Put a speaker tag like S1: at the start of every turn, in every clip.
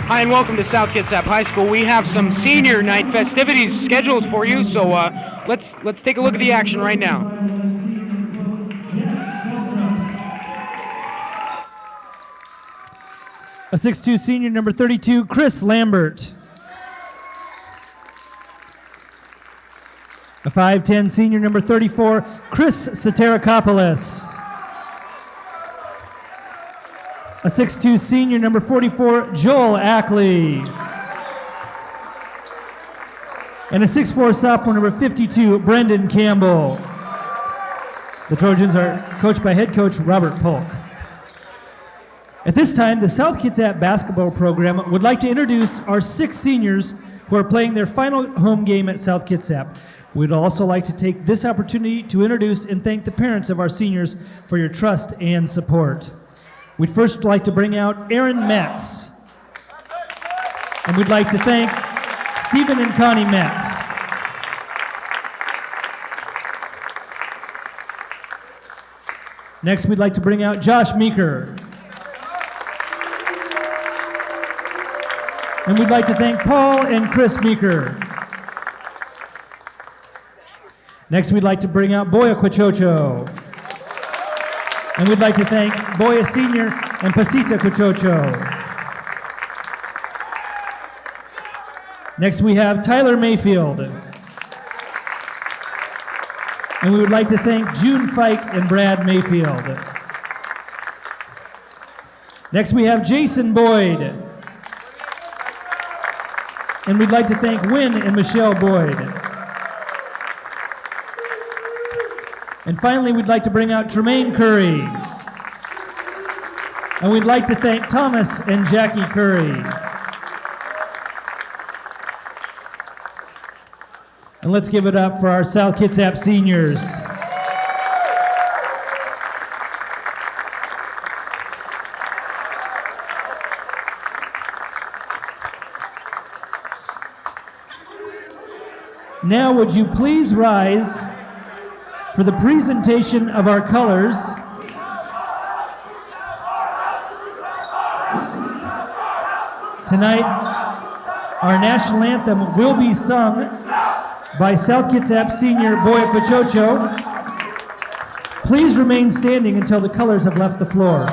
S1: Hi and welcome to South Kitsap High School. We have some senior night festivities scheduled for you, so let's take a look at the action right now.
S2: A 6'2" senior, number 32, Chris Lambert. A 5'10" senior, number 34, Chris Soterakopoulos. A 6'2" senior, number 44, Joel Ackley. And a 6'4" sophomore, number 52, Brendan Campbell. The Trojans are coached by head coach Robert Polk. At this time, the South Kitsap basketball program would like to introduce our 6 seniors who are playing their final home game at South Kitsap. We'd also like to take this opportunity to introduce and thank the parents of our seniors for your trust and support. We'd first like to bring out Aaron Metz. And we'd like to thank Stephen and Connie Metz. Next, we'd like to bring out Josh Meeker. And we'd like to thank Paul and Chris Meeker. Next, we'd like to bring out Boya Quachocho. And we'd like to thank Boya Senior and Pasita Quachocho. Next, we have Tyler Mayfield. And we would like to thank June Fike and Brad Mayfield. Next, we have Jason Boyd. And we'd like to thank Wynn and Michelle Boyd. And finally, we'd like to bring out Tremaine Curry. And we'd like to thank Thomas and Jackie Curry. And let's give it up for our South Kitsap seniors. Now, would you please rise for the presentation of our colors. Tonight, our national anthem will be sung by South Kitsap senior Boya Quachocho. Please remain standing until the colors have left the floor.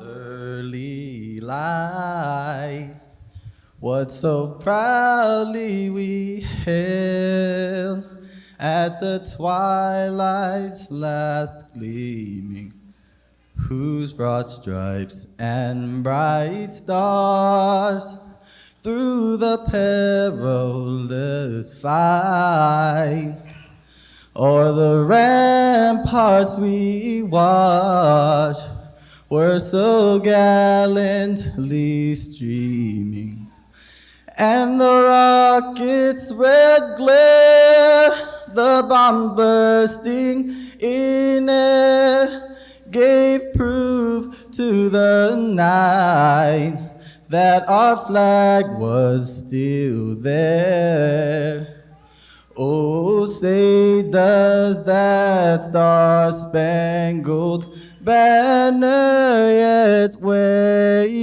S3: Early light, what so proudly we hailed at the twilight's last gleaming, whose broad stripes and bright stars through the perilous fight o'er the ramparts we watch were so gallantly streaming, and the rocket's red glare, the bomb bursting in air, gave proof to the night that our flag was still there. Oh, say does that star-spangled banner yet wave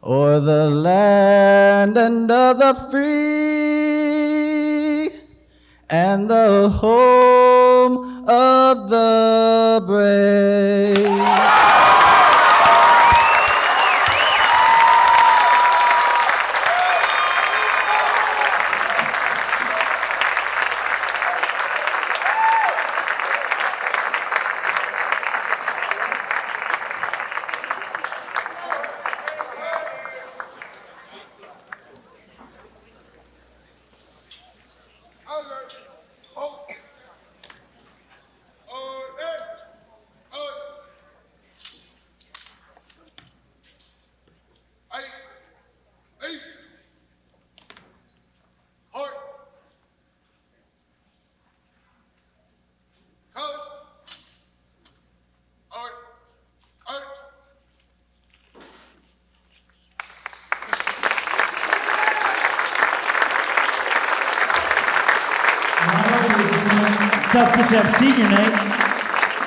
S3: o'er the land and of the free and the home of the brave?
S2: South Kitsap Senior Night.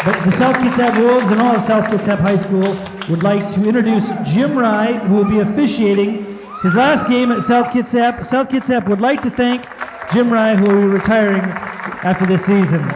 S2: But the South Kitsap Wolves and all of South Kitsap High School would like to introduce Jim Rye, who will be officiating his last game at South Kitsap. South Kitsap would like to thank Jim Rye, who will be retiring after this season.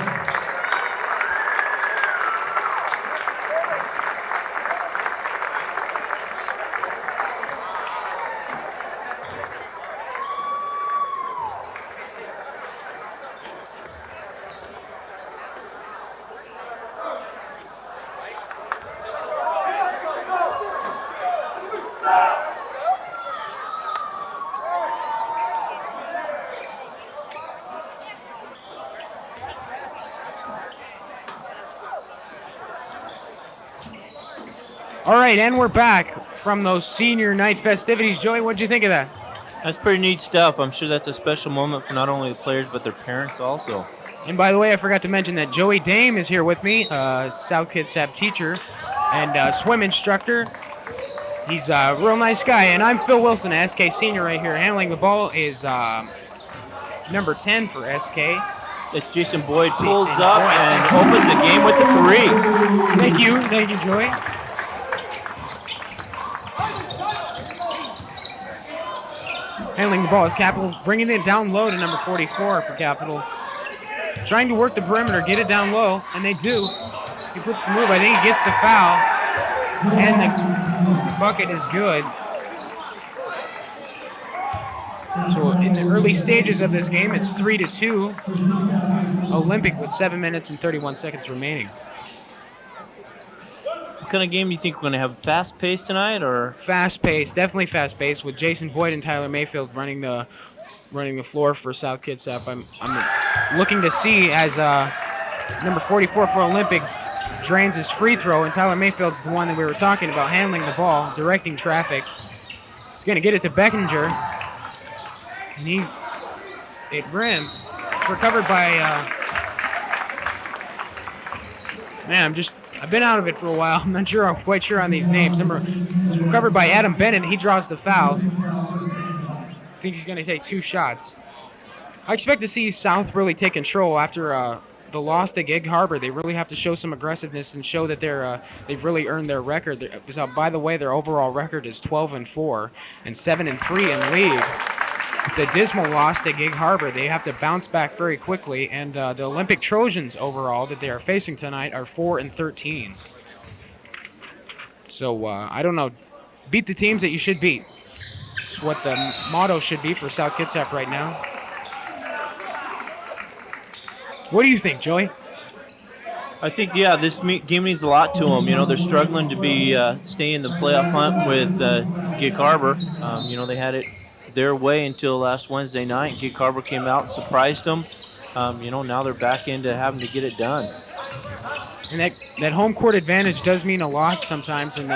S1: All right, and we're back from those senior night festivities. Joey, what'd you think of that?
S4: That's pretty neat stuff. I'm sure that's a special moment for not only the players, but their parents also.
S1: And by the way, I forgot to mention that Joey Dame is here with me, South Kitsap teacher and swim instructor. He's a real nice guy. And I'm Phil Wilson, SK senior right here. Handling the ball is number 10 for SK.
S4: It's Jason Boyd pulls up and opens the game with the 3.
S1: Thank you, Joey. Handling the ball is Capital, bringing it down low to number 44 for Capital. Trying to work the perimeter, get it down low, and they do. He puts the move, I think he gets the foul, and the bucket is good. So in the early stages of this game, it's 3-2. Olympic with 7 minutes and 31 seconds remaining.
S4: What kind of game do you think we're going to have? Fast-paced tonight, or?
S1: Fast-paced, definitely fast-paced, with Jason Boyd and Tyler Mayfield running the floor for South Kitsap. I'm looking to see as number 44 for Olympic drains his free throw, and Tyler Mayfield's the one that we were talking about, handling the ball, directing traffic. He's going to get it to Beckinger, and it rims. Recovered by I've been out of it for a while. I'm not quite sure on these names. It's recovered by Adam Bennett. He draws the foul. I think he's going to take 2 shots. I expect to see South really take control after the loss to Gig Harbor. They really have to show some aggressiveness and show that they've really earned their record. By the way, their overall record is 12-4 and 7-3 in league. The dismal loss to Gig Harbor, they have to bounce back very quickly, and the Olympic Trojans overall that they are facing tonight are 4-13. So I don't know, beat the teams that you should beat. It's what the motto should be for South Kitsap right now. What do you think, Joey?
S4: I think, yeah, this game means a lot to them. You know, they're struggling to stay in the playoff hunt with Gig Harbor. They had it their way until last Wednesday night. Gig Harbor came out and surprised them. Now they're back into having to get it done.
S1: And that home court advantage does mean a lot sometimes, and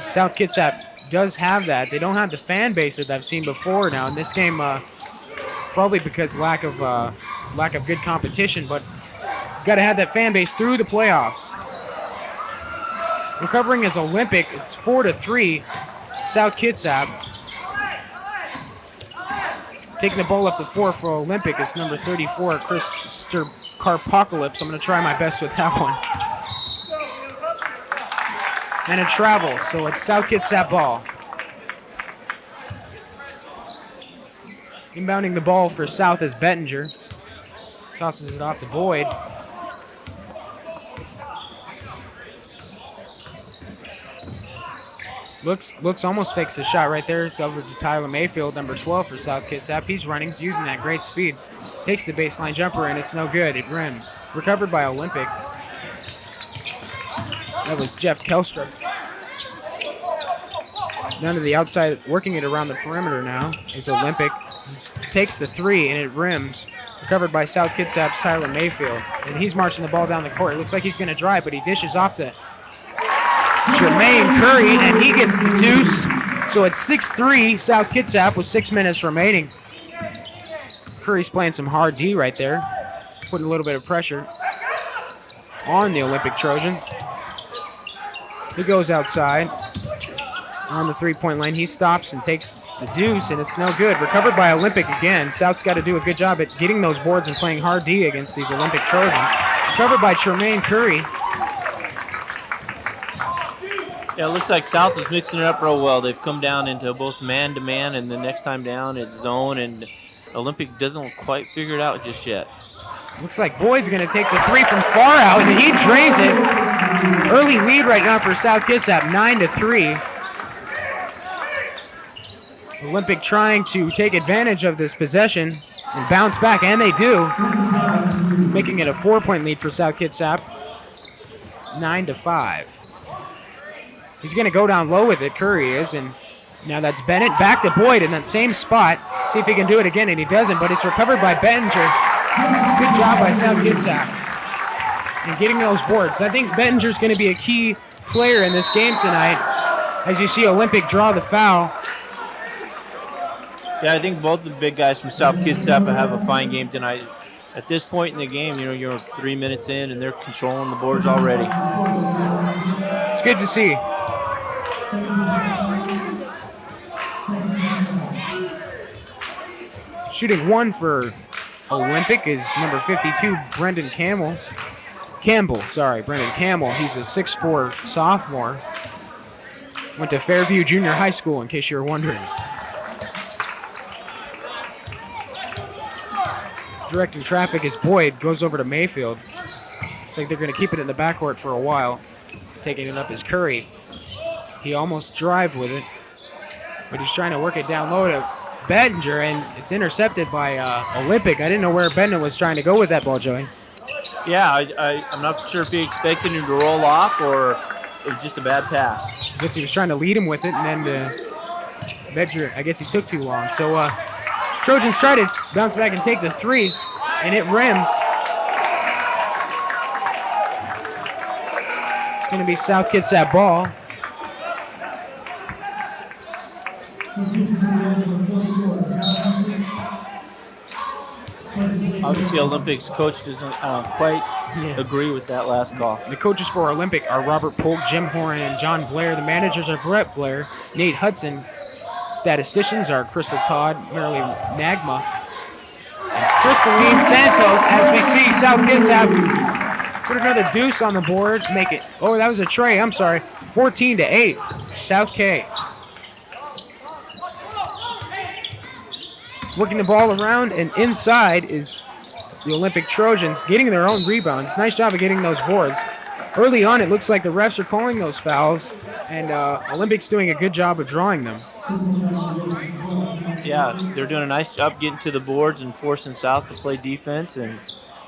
S1: South Kitsap does have that. They don't have the fan base that I've seen before now in this game, probably because lack of good competition, but got to have that fan base through the playoffs. Recovering as Olympic, it's 4-3, South Kitsap. Taking the ball up the 4 for Olympic is number 34, Chris Carpocalypse. I'm going to try my best with that one. And a travel, so it's South Kitsap ball. Inbounding the ball for South is Bettinger. Tosses it off to Boyd. Looks almost fakes the shot right there. It's over to Tyler Mayfield, number 12 for South Kitsap. He's running, he's using that great speed. Takes the baseline jumper, and it's no good. It rims. Recovered by Olympic. That was Jeff Kelstrup. Down to the outside, working it around the perimeter now is Olympic. He takes the 3, and it rims. Recovered by South Kitsap's Tyler Mayfield. And he's marching the ball down the court. It looks like he's going to drive, but he dishes off to Jermaine Curry, and he gets the deuce. So it's 6-3, South Kitsap with 6 minutes remaining. Curry's playing some hard D right there, putting a little bit of pressure on the Olympic Trojan. He goes outside on the three-point line. He stops and takes the deuce, and it's no good. Recovered by Olympic again. South's got to do a good job at getting those boards and playing hard D against these Olympic Trojans. Recovered by Tremaine Curry.
S4: Yeah, it looks like South is mixing it up real well. They've come down into both man-to-man, and the next time down it's zone, and Olympic doesn't quite figure it out just yet.
S1: Looks like Boyd's going to take the three from far out, and he drains it. Early lead right now for South Kitsap, 9-3. Olympic trying to take advantage of this possession and bounce back, and they do, making it a 4-point lead for South Kitsap, 9-5. He's going to go down low with it, Curry is, and now that's Bennett back to Boyd in that same spot. See if he can do it again, and he doesn't, but it's recovered by Bettinger. Good job by South Kitsap in getting those boards. I think Bettinger's going to be a key player in this game tonight as you see Olympic draw the foul.
S4: Yeah, I think both the big guys from South Kitsap have a fine game tonight. At this point in the game, you know, you're 3 minutes in and they're controlling the boards already.
S1: It's good to see. Shooting one for Olympic is number 52, Brendan Campbell. Brendan Campbell. He's a 6'4" sophomore. Went to Fairview Junior High School, in case you were wondering. Directing traffic as Boyd goes over to Mayfield. Looks like they're going to keep it in the backcourt for a while. Taking it up is Curry. He almost drived with it, but he's trying to work it down low to Bettinger, and it's intercepted by Olympic. I didn't know where Bennett was trying to go with that ball, Joey.
S4: Yeah, I'm not sure if he expected him to roll off or it was just a bad pass.
S1: I guess he was trying to lead him with it, and then Bettinger, I guess he took too long. So Trojans try to bounce back and take the three, and it rims. It's going to be South Kitsap ball.
S4: Obviously, Olympics coach doesn't quite agree with that last call.
S1: The coaches for Olympic are Robert Polk, Jim Horan, and John Blair. The managers are Brett Blair, Nate Hudson. Statisticians are Crystal Todd, Marilee Nagma, and Crystalline Santos. As we see, South Kitsap put another deuce on the board, make it. Oh, that was a tray. I'm sorry. 14-8. South K. Working the ball around, and inside is the Olympic Trojans getting their own rebounds. Nice job of getting those boards. Early on, it looks like the refs are calling those fouls, and Olympic's doing a good job of drawing them.
S4: Yeah, they're doing a nice job getting to the boards and forcing South to play defense and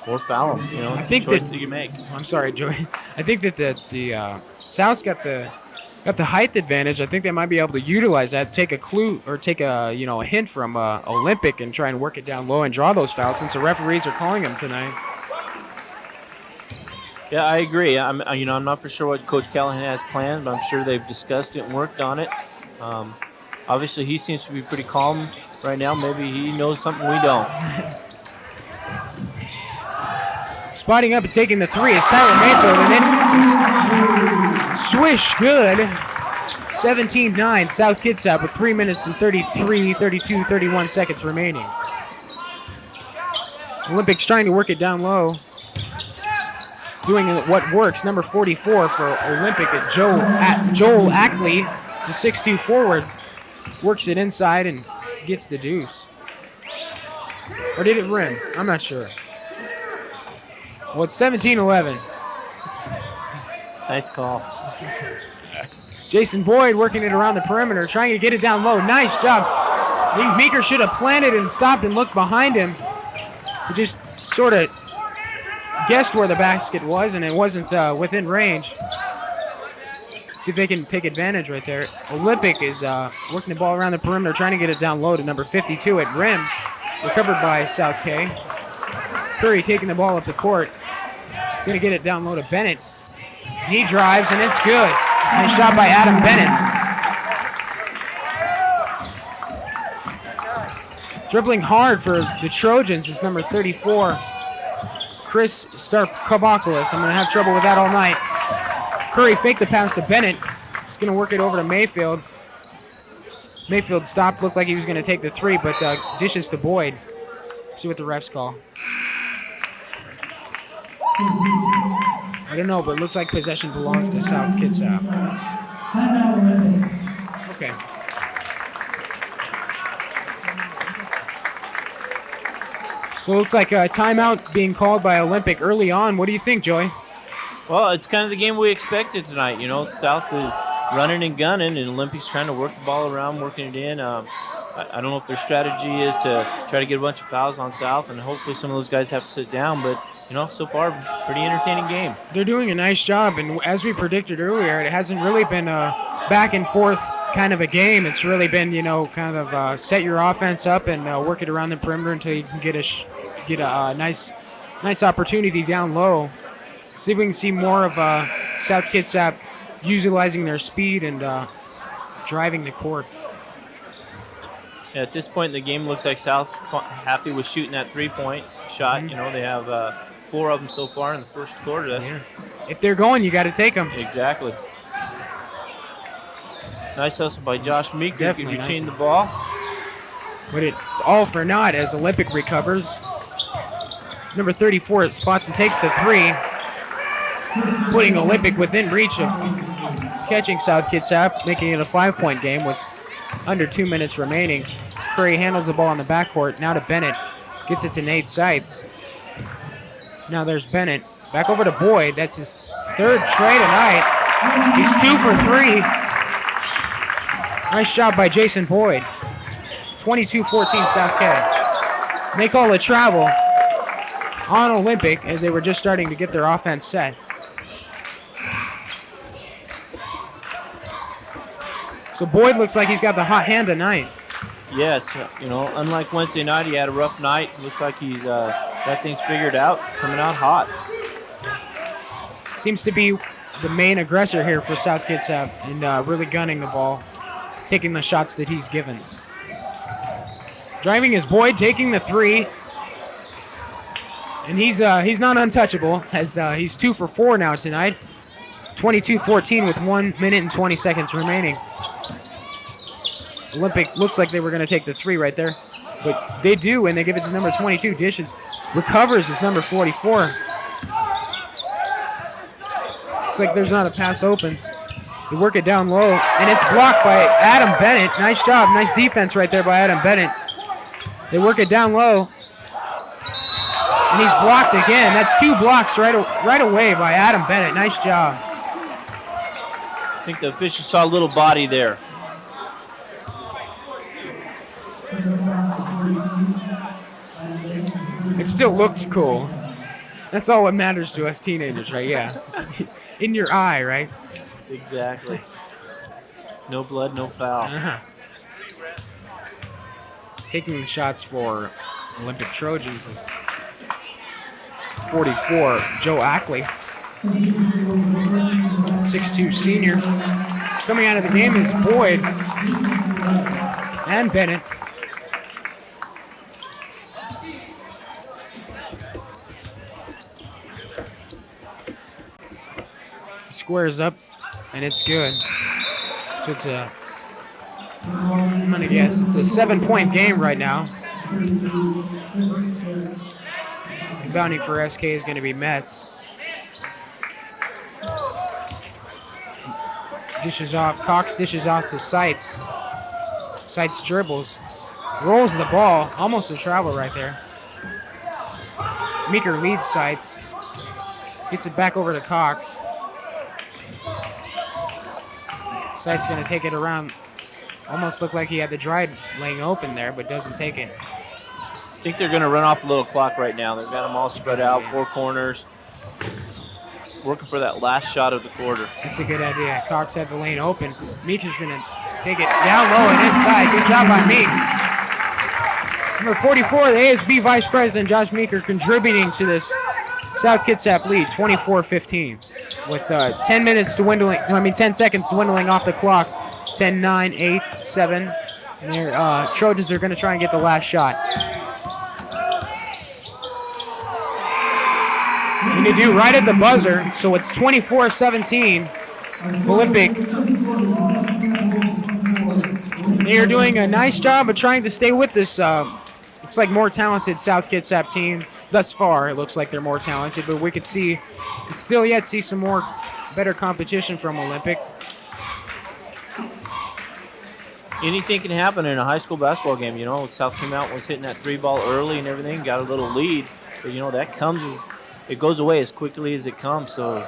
S4: or foul them. You know, it's a choice that you make.
S1: I'm sorry, Joey. I think that the South's got the height advantage. I think they might be able to utilize that, take a clue or take a hint from Olympic and try and work it down low and draw those fouls since the referees are calling them tonight.
S4: Yeah, I agree. I'm not for sure what Coach Callahan has planned, but I'm sure they've discussed it and worked on it. Obviously, he seems to be pretty calm right now. Maybe he knows something we don't.
S1: Spotting up and taking the three is Tyler Mayfield, and then swish, good. 17-9, South Kitsap with 3 minutes and 31 seconds remaining. Olympics trying to work it down low. Doing what works, number 44 for Olympic, Joel Ackley, the 6'2" forward, works it inside and gets the deuce. Or did it rim? I'm not sure. Well, it's 17-11.
S4: Nice call.
S1: Jason Boyd working it around the perimeter, trying to get it down low. Nice job. I think Meeker should have planted and stopped and looked behind him. He just sort of guessed where the basket was, and it wasn't within range. See if they can take advantage right there. Olympic is working the ball around the perimeter, trying to get it down low to number 52 at rims. Recovered by South K. Curry taking the ball up the court. Going to get it down low to Bennett. He drives, and it's good. Nice shot by Adam Bennett. Dribbling hard for the Trojans is number 34, Chris Starkabopoulos. I'm going to have trouble with that all night. Curry faked the pass to Bennett. He's going to work it over to Mayfield. Mayfield stopped, looked like he was going to take the three, but dishes to Boyd. See what the refs call. I don't know, but it looks like possession belongs to South Kitsap. Okay. So it looks like a timeout being called by Olympic early on. What do you think, Joey?
S4: Well, it's kind of the game we expected tonight. You know, South is running and gunning, and Olympics trying to work the ball around, working it in. I don't know if their strategy is to try to get a bunch of fouls on South, and hopefully some of those guys have to sit down. But, you know, so far, pretty entertaining game.
S1: They're doing a nice job, and as we predicted earlier, it hasn't really been a back and forth kind of a game. It's really been, you know, kind of set your offense up and work it around the perimeter until you can get a nice opportunity down low. See if we can see more of South Kitsap utilizing their speed and driving the court.
S4: Yeah, at this point in the game, looks like South's happy with shooting that three-point shot. You know, they have 4 of them so far in the first quarter.
S1: If they're going, you got to take them.
S4: Exactly. Nice hustle by Josh Meeker.
S1: Definitely
S4: retain
S1: nice.
S4: the ball.
S1: But it's all for naught as Olympic recovers. Number 34 spots and takes the three, putting Olympic within reach of catching South Kitsap, making it a 5-point game with under 2 minutes remaining. Curry handles the ball in the backcourt. Now to Bennett. Gets it to Nate Seitz. Now there's Bennett. Back over to Boyd. That's his 3rd try tonight. He's 2 for 3. Nice job by Jason Boyd. 22-14 South K. They call a travel on Olympic as they were just starting to get their offense set. So Boyd looks like he's got the hot hand tonight.
S4: Yes, you know, unlike Wednesday night, he had a rough night. Looks like he's got things figured out, coming out hot.
S1: Seems to be the main aggressor here for South Kitsap and really gunning the ball, taking the shots that he's given. Driving is Boyd, taking the three. And he's not untouchable as he's 2 for 4 now tonight. 22-14 with 1 minute and 20 seconds remaining. Olympic looks like they were going to take the three right there, but they do, and they give it to number 22, Dishes. Recovers is number 44. Looks like there's not a pass open. They work it down low, and it's blocked by Adam Bennett. Nice job, nice defense right there by Adam Bennett. They work it down low, and he's blocked again. That's 2 blocks right away by Adam Bennett. Nice job.
S4: I think the official saw a little body there.
S1: It still looked cool. That's all what matters to us teenagers, right? Yeah. In your eye, right?
S4: Exactly. No blood, no foul.
S1: Uh-huh. Taking the shots for Olympic Trojans is 44, Joe Ackley. 6'2 senior. Coming out of the game is Boyd and Bennett. Squares up, and it's good. So it's I'm gonna guess it's a 7-point game right now. The bounty for SK is gonna be Mets. Dishes off, Cox dishes off to Seitz. Seitz dribbles, rolls the ball, almost a travel right there. Meeker leads Seitz, gets it back over to Cox. Seitz going to take it around. Almost looked like he had the drive laying open there, but doesn't take it.
S4: I think they're going to run off a little clock right now. They've got them all spread out, 4 corners, working for that last shot of the quarter.
S1: That's a good idea. Cox had the lane open. Meeker's going to take it down low and inside. Good job by Meek. Number 44, the ASB Vice President, Josh Meeker, contributing to this South Kitsap lead, 24-15. With 10 seconds dwindling off the clock. 10, 9, 8, 7. And their Trojans are going to try and get the last shot. And they do right at the buzzer, so it's 24-17. Olympic They are doing a nice job of trying to stay with this. Looks like more talented South Kitsap team thus far. It looks like they're more talented, but we could still yet see some more better competition from Olympic.
S4: Anything can happen in a high school basketball game. You know, South came out, was hitting that 3-ball early and everything, got a little lead. But, you know, it goes away as quickly as it comes. So,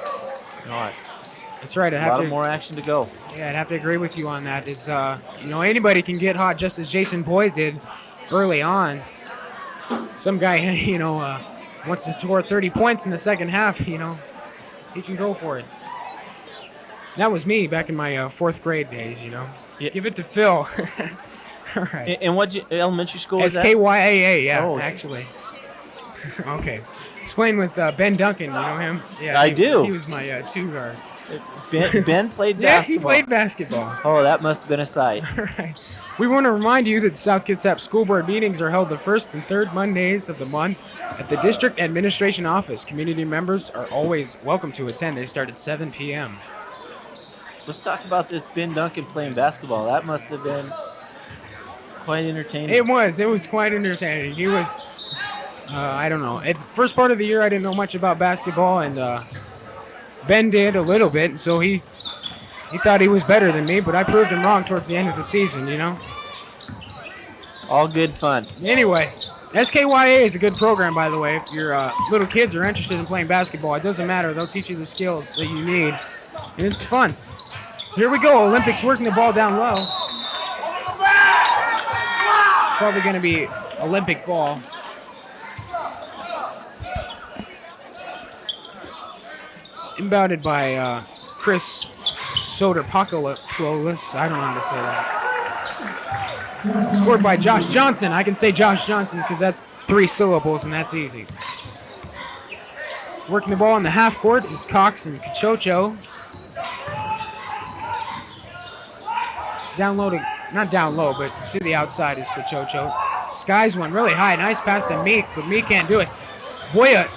S4: you know,
S1: That's right.
S4: a lot more action to go.
S1: Yeah, I'd have to agree with you on that. You know, anybody can get hot, just as Jason Boyd did early on. Some guy, you know, wants to score 30 points in the second half. You know, he can go for it. That was me back in my fourth grade days. You know,
S4: Yeah.
S1: Give it to Phil. All right.
S4: And what elementary school is that?
S1: SKYAA, yeah,
S4: Oh.
S1: actually. Okay. He's playing with Ben Duncan. You know him? Yeah,
S4: I do.
S1: He was my two guard.
S4: Ben played
S1: Yeah,
S4: basketball.
S1: he played basketball.
S4: Oh, that must have been a sight.
S1: All right. We want to remind you that South Kitsap School Board meetings are held the first and third Mondays of the month at the District Administration Office. Community members are always welcome to attend. They start at 7 p.m.
S4: Let's talk about this Ben Duncan playing basketball. That must have been quite entertaining.
S1: It was quite entertaining. He was, I don't know. At the first part of the year, I didn't know much about basketball, and Ben did a little bit, so he thought he was better than me, but I proved him wrong towards the end of the season, you know?
S4: All good fun.
S1: Anyway, SKYA is a good program, by the way. If your little kids are interested in playing basketball, it doesn't matter. They'll teach you the skills that you need, and it's fun. Here we go. Olympics working the ball down low. Probably going to be Olympic ball. Inbounded by Chris Soderpakopoulos. I don't know how to say that. Scored by Josh Johnson. I can say Josh Johnson because that's 3 syllables and that's easy. Working the ball in the half court is Cox and Cachocho. Down low not down low, but to the outside is Cachocho. Skies one really high. Nice pass to Meek, but Meek can't do it. Boya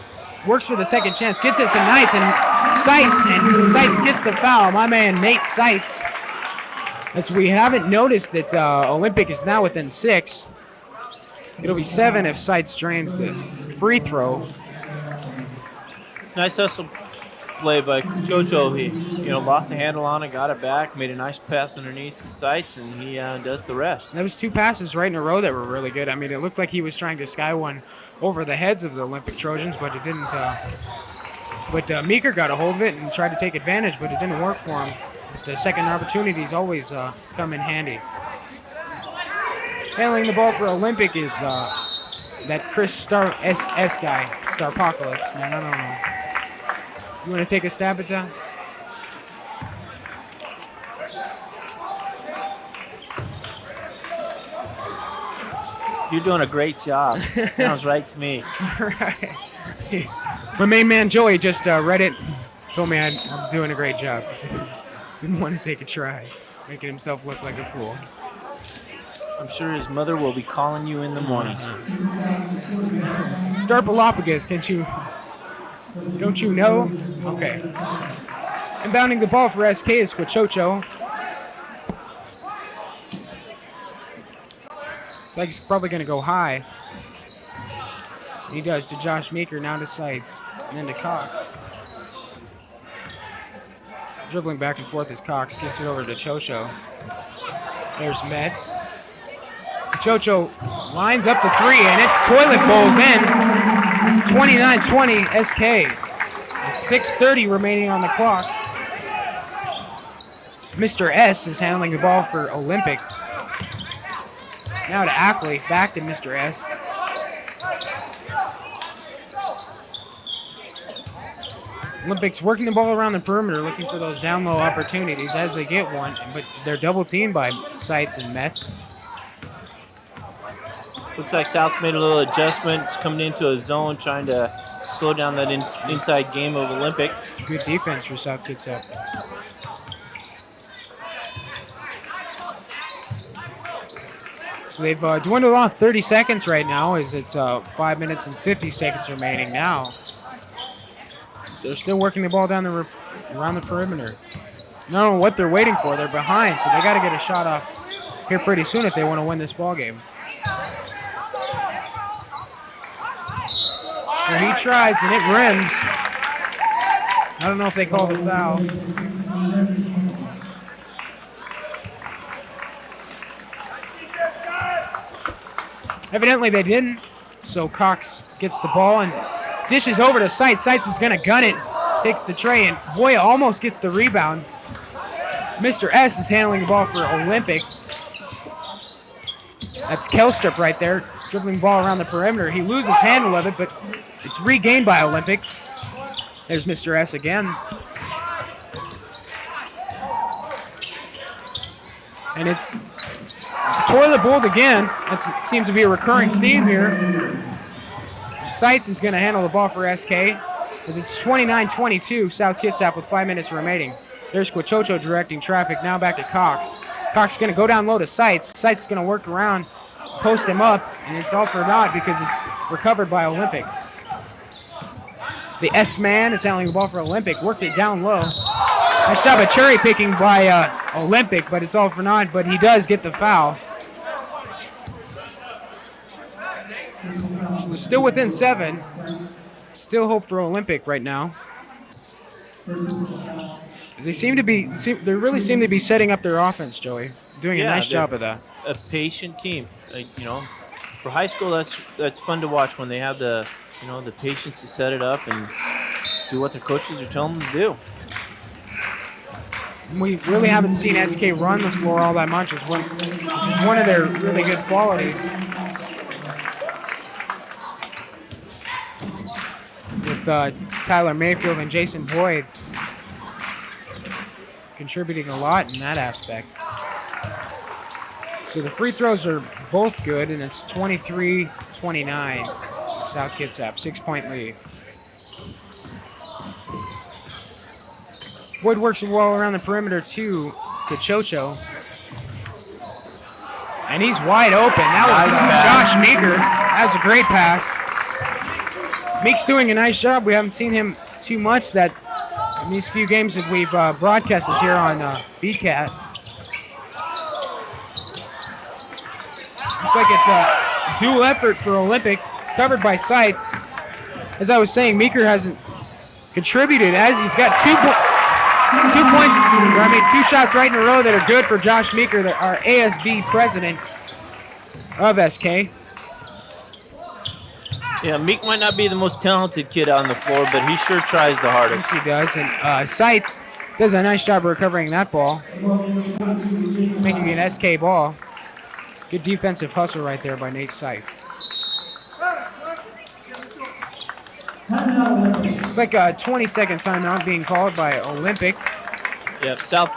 S1: works for the second chance, gets it to Knights, and Seitz gets the foul. My man Nate Seitz. As we haven't noticed that Olympic is now within 6. It'll be 7 if Seitz drains the free throw.
S4: Nice hustle play by Jojo. He, lost the handle on it, got it back, made a nice pass underneath the sights, and he does the rest.
S1: That was 2 passes right in a row that were really good. I mean, it looked like he was trying to sky one over the heads of the Olympic Trojans, but it didn't. But Meeker got a hold of it and tried to take advantage, but it didn't work for him. The second opportunities always come in handy. Handling the ball for Olympic is that Chris S guy, Starpocalypse. Man, I don't know. You want to take a stab at that?
S4: You're doing a great job. Sounds right to me.
S1: Right. My main man Joey just read it, told me I'm doing a great job. Didn't want to take a try, making himself look like a fool.
S4: I'm sure his mother will be calling you in the morning.
S1: Starpalopagus, don't you know? Okay. Inbounding the ball for SK is Quachocho. It's like he's probably going to go high. He does to Josh Meeker, now to Seitz, and then to Cox. Dribbling back and forth as Cox gets it over to Chocho. There's Metz. Chocho lines up the 3, and it toilet bowls in. 29-20 SK. 6:30 remaining on the clock. Mr. S is handling the ball for Olympic. Now to Ackley, back to Mr. S. Olympics working the ball around the perimeter, looking for those down low opportunities as they get one, but they're double teamed by Seitz and Metz.
S4: Looks like South's made a little adjustment. It's coming into a zone, trying to slow down that inside game of Olympic.
S1: Good defense for South Kitsap. So they've dwindled off 30 seconds right now, as it's 5 minutes and 50 seconds remaining now. So they're still working the ball down around the perimeter. I don't know what they're waiting for. They're behind, so they got to get a shot off here pretty soon if they want to win this ball game. So he tries and it rims. I don't know if they call the foul. Evidently they didn't. So Cox gets the ball and dishes over to Seitz. Seitz is going to gun it. Takes the tray and Boya almost gets the rebound. Mr. S is handling the ball for Olympic. That's Kelstrup right there, dribbling ball around the perimeter. He loses handle of it, but it's regained by Olympic. There's Mr. S again. And it's toilet bowled again. That seems to be a recurring theme here. Seitz is going to handle the ball for SK as it's 29-22, South Kitsap with 5 minutes remaining. There's Quachocho directing traffic, now back to Cox. Cox is going to go down low to Seitz. Seitz is going to work around, post him up, and it's all for naught because it's recovered by Olympic. The S-man is handling the ball for Olympic, works it down low. Nice job of cherry picking by Olympic, but it's all for naught, but he does get the foul. So still within 7. Still hope for Olympic right now. They really seem to be setting up their offense, Joey. Doing a nice job of that.
S4: A patient team, for high school. That's fun to watch when they have the patience to set it up and do what their coaches are telling them to do.
S1: We really haven't seen SK run the floor all that much, which is one of their really good qualities. With Tyler Mayfield and Jason Boyd contributing a lot in that aspect. So the free throws are both good, and it's 23-29. South Kitsap, 6-point lead. Boyd works the ball around the perimeter to Chocho. And he's wide open. That was Josh Meeker. That was a great pass. Meek's doing a nice job. We haven't seen him too much in these few games that we've broadcasted here on BCAT. Looks like it's a dual effort for Olympic, covered by Seitz. As I was saying, Meeker hasn't contributed as he's got 2 shots right in a row that are good for Josh Meeker, our ASB president of SK.
S4: Yeah, Meek might not be the most talented kid on the floor, but he sure tries the hardest.
S1: Yes, he does. And Seitz does a nice job of recovering that ball, making it an SK ball. Good defensive hustle right there by Nate Seitz. It's like a 20-second timeout being called by Olympic.
S4: Yep, South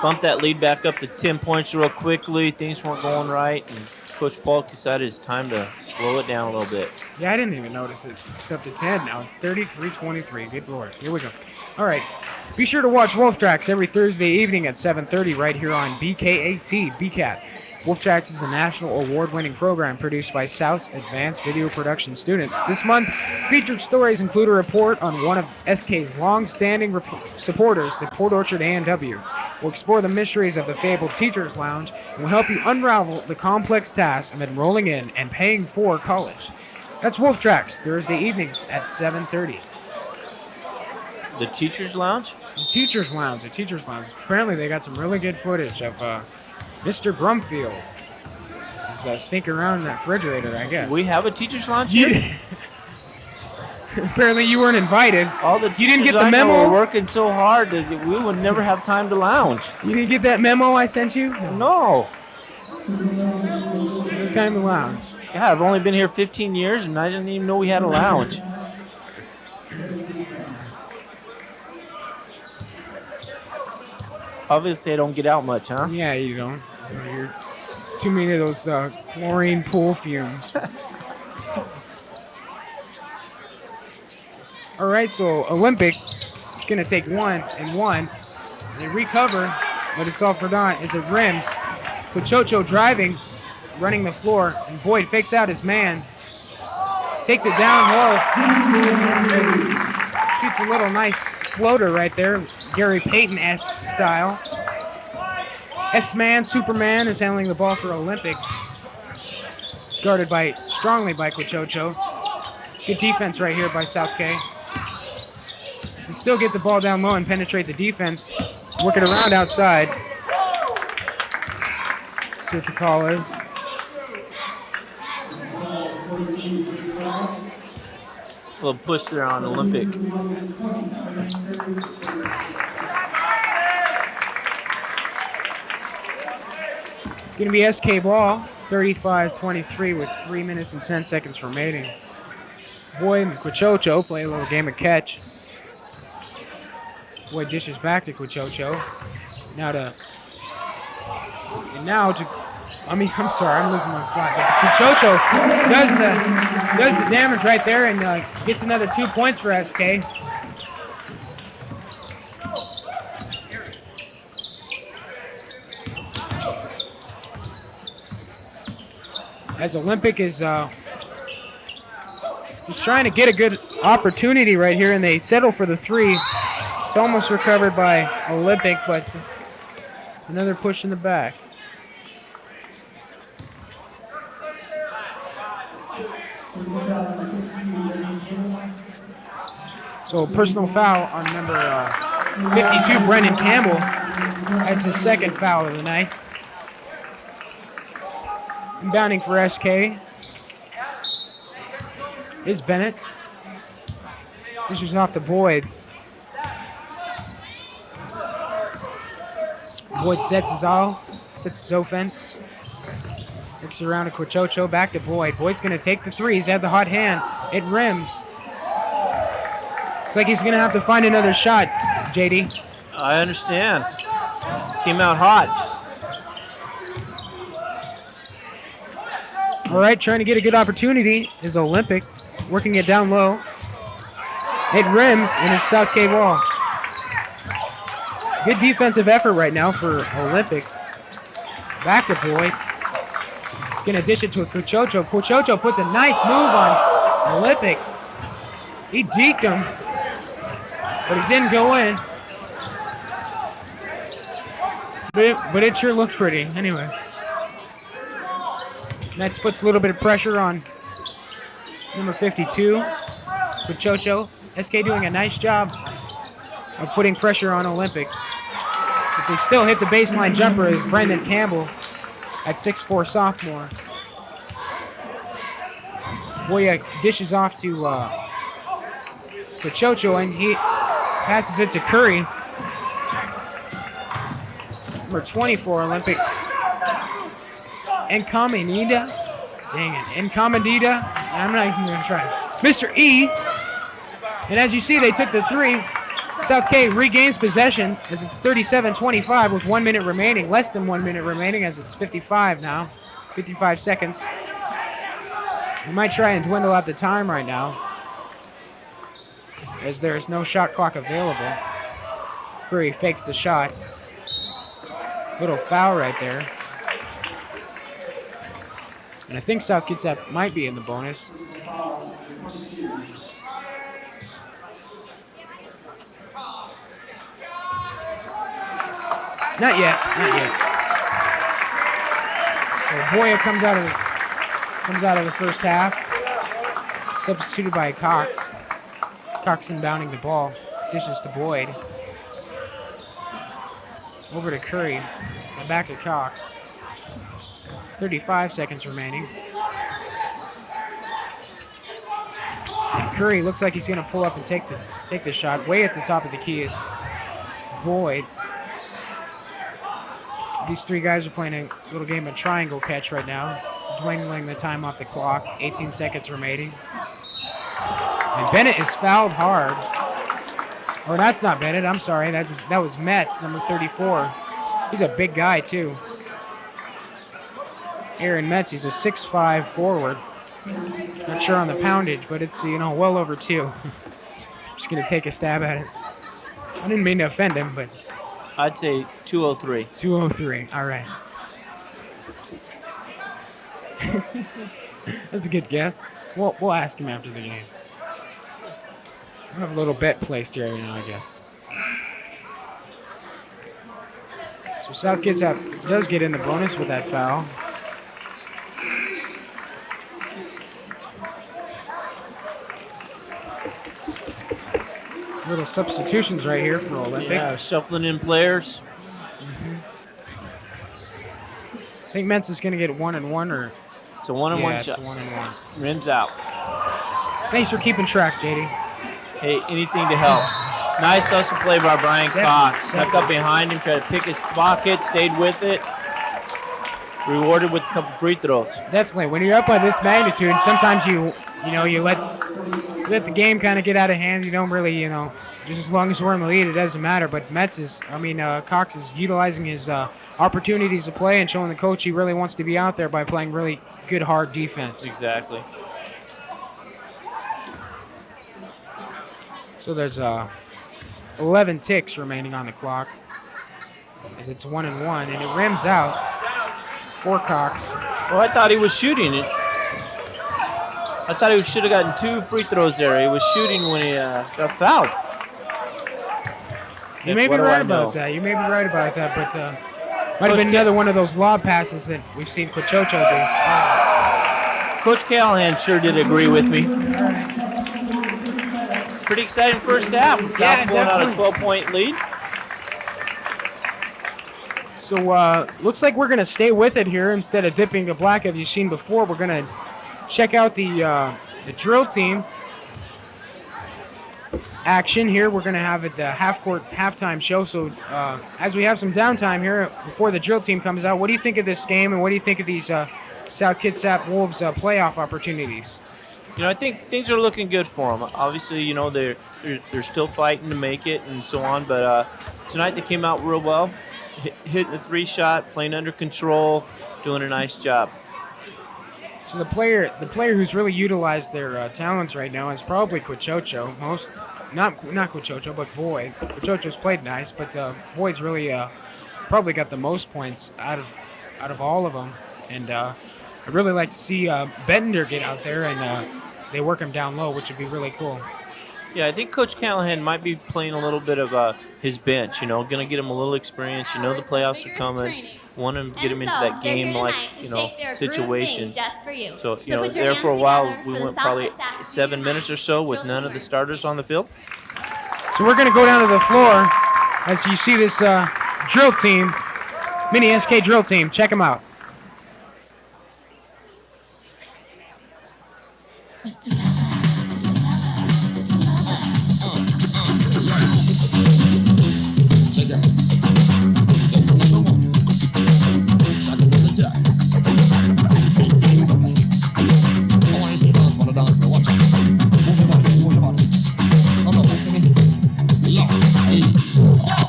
S4: bumped that lead back up to 10 points real quickly. Things weren't going right, and Coach Polk decided it's time to slow it down a little bit.
S1: Yeah, I didn't even notice it. It's up to 10 now. It's 33-23. Good Lord. Here we go. All right. Be sure to watch Wolf Tracks every Thursday evening at 7:30 right here on BKAT, BCAT. Wolf Tracks is a national award-winning program produced by South's Advanced Video Production students. This month, featured stories include a report on one of SK's long-standing supporters, the Port Orchard A&W. We'll explore the mysteries of the fabled Teacher's Lounge and will help you unravel the complex task of enrolling in and paying for college. That's Wolf Tracks, Thursday evenings at 7:30.
S4: The Teacher's Lounge?
S1: The Teacher's Lounge. Apparently they got some really good footage of Mr. Brumfield. He's sneaking around in that refrigerator, I guess.
S4: We have a Teacher's Lounge here?
S1: Apparently you weren't invited.
S4: All the
S1: you didn't get the
S4: I know
S1: memo?
S4: were working so hard that we would never have time to lounge.
S1: You didn't get that memo I sent you?
S4: No.
S1: No time to lounge.
S4: Yeah, I've only been here 15 years, and I didn't even know we had a lounge. Obviously, I don't get out much, huh?
S1: Yeah, you don't. You're too many of those chlorine pool fumes. All right, so Olympic is going to take 1 and 1. They recover, but it's all for naught as it rims. Quachocho driving, running the floor, and Boyd fakes out his man. Takes it down low. Shoots a little nice floater right there, Gary Payton-esque style. S-Man, Superman is handling the ball for Olympic. It's guarded strongly by Quachocho. Good defense right here by South K. To still get the ball down low and penetrate the defense. Work it around outside. See what the call is.
S4: A little push there on Olympic.
S1: It's going to be SK ball, 35-23 with 3 minutes and 10 seconds remaining. Boyd and Quachocho play a little game of catch. Boyd dishes back to Quachocho. I'm sorry, I'm losing my plot. Quachocho does the damage right there and gets another 2 points for SK. As Olympic is trying to get a good opportunity right here, and they settle for the 3. It's almost recovered by Olympic, but another push in the back. So personal foul on number 52, Brendan Campbell. That's his second foul of the night. Inbounding for SK is Bennett. This is off to Boyd. Boyd sets his offense. Looks around to Quachocho, back to Boyd. Boyd's going to take the 3. He's had the hot hand. It rims. Looks like he's going to have to find another shot, JD.
S4: I understand. Came out hot.
S1: All right, trying to get a good opportunity is Olympic. Working it down low. It rims, and it's South K ball. Good defensive effort right now for Olympic. Back to Boyd. He's going to dish it to Quachocho. Quachocho puts a nice move on Olympic. He deked him, but he didn't go in. But it sure looked pretty. Anyway. Next puts a little bit of pressure on number 52, Quachocho. SK doing a nice job of putting pressure on Olympic. But they still hit the baseline jumper as Brendan Campbell at 6'4" sophomore. Boya dishes off to Quachocho, and he passes it to Curry. Number 24, Olympic. Encomienda. Dang it. Encomienda. I'm not even going to try. Mr. E. And as you see, they took the 3. South K regains possession as it's 37-25 with 1 minute remaining. Less than 1 minute remaining as it's 55 now. 55 seconds. We might try and dwindle out the time right now as there is no shot clock available. Curry fakes the shot. Little foul right there. And I think South Kitsap might be in the bonus. Not yet. So Boya comes out of the first half. Substituted by Cox. Cox inbounding the ball. Dishes to Boyd. Over to Curry. And back to Cox. 35 seconds remaining. And Curry looks like he's going to pull up and take the shot. Way at the top of the key is Boyd. These 3 guys are playing a little game of triangle catch right now. Dwindling the time off the clock. 18 seconds remaining. And Bennett is fouled hard. Or that's not Bennett, I'm sorry. That was Metz, number 34. He's a big guy, too. Aaron Metz, he's a 6'5" forward. Not sure on the poundage, but it's, well over 2. Just going to take a stab at it. I didn't mean to offend him, but...
S4: I'd say 203.
S1: 203, all right. That's a good guess. We'll ask him after the game. We'll have a little bet placed here every now, I guess. So South Kitsap does get in the bonus with that foul. Little substitutions right here for Olympic.
S4: Yeah, shuffling in players.
S1: I think Mentz is going to get 1 and 1 or.
S4: It's a 1-on-1
S1: Yeah,
S4: shot.
S1: it's 1 and 1.
S4: Rims out.
S1: Thanks for keeping track, JD.
S4: Hey, anything to help. Nice hustle play by Brian Cox. Snuck up behind him, tried to pick his pocket, stayed with it. Rewarded with a couple free throws.
S1: Definitely. When you're up by this magnitude, sometimes you let the game kind of get out of hand. You don't really, just as long as we're in the lead, it doesn't matter. But Cox is utilizing his opportunities to play and showing the coach he really wants to be out there by playing really good, hard defense.
S4: Exactly.
S1: So there's 11 ticks remaining on the clock. As it's 1 and 1, and it rims out for Cox.
S4: Well, I thought he was shooting it. I thought he should have gotten 2 free throws there. He was shooting when he got fouled.
S1: You may be right about that. But might have been another one of those lob passes that we've seen Quachocho do.
S4: Coach Callahan sure did agree with me. Pretty exciting first half. South pulling out a 12-point lead.
S1: So looks like we're going to stay with it here instead of dipping to black as you've seen before. We're going to check out the drill team action here. We're going to have it the halftime show. So as we have some downtime here before the drill team comes out, what do you think of this game and what do you think of these South Kitsap Wolves playoff opportunities?
S4: I think things are looking good for them. Obviously, they're still fighting to make it and so on. But tonight they came out real well, hitting the 3-shot, playing under control, doing a nice job.
S1: So the player who's really utilized their talents right now is probably Quachocho. Not Quachocho, but Boyd. Quachocho's played nice, but Boyd's really probably got the most points out of all of them. And I'd really like to see Bettender get out there and they work him down low, which would be really cool.
S4: Yeah, I think Coach Callahan might be playing a little bit of his bench, going to get him a little experience. The playoffs are coming. Want to get him into that game-like, situation. So, there for a while, we went probably 7 minutes or so with none of the starters on the field.
S1: So we're going to go down to the floor as you see this drill team, mini SK drill team. Check them out.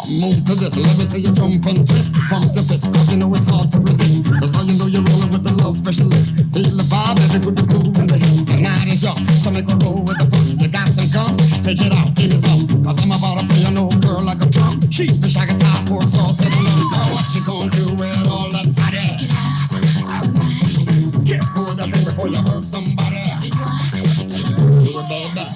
S5: Move to this, let me see you jump and twist. Pump your fist, cause it's hard to resist. That's how you're rolling with the love specialist. Feel the vibe, every good groove in the hips. The night is young, so make a roll with the fun. You got some cum, take it out, give me some. Cause I'm about to play a no girl like a drum. She wish I could tie for it's all said and done. Girl, what you gonna do with all that body? Get for the thing before you hurt somebody. Do it, baby.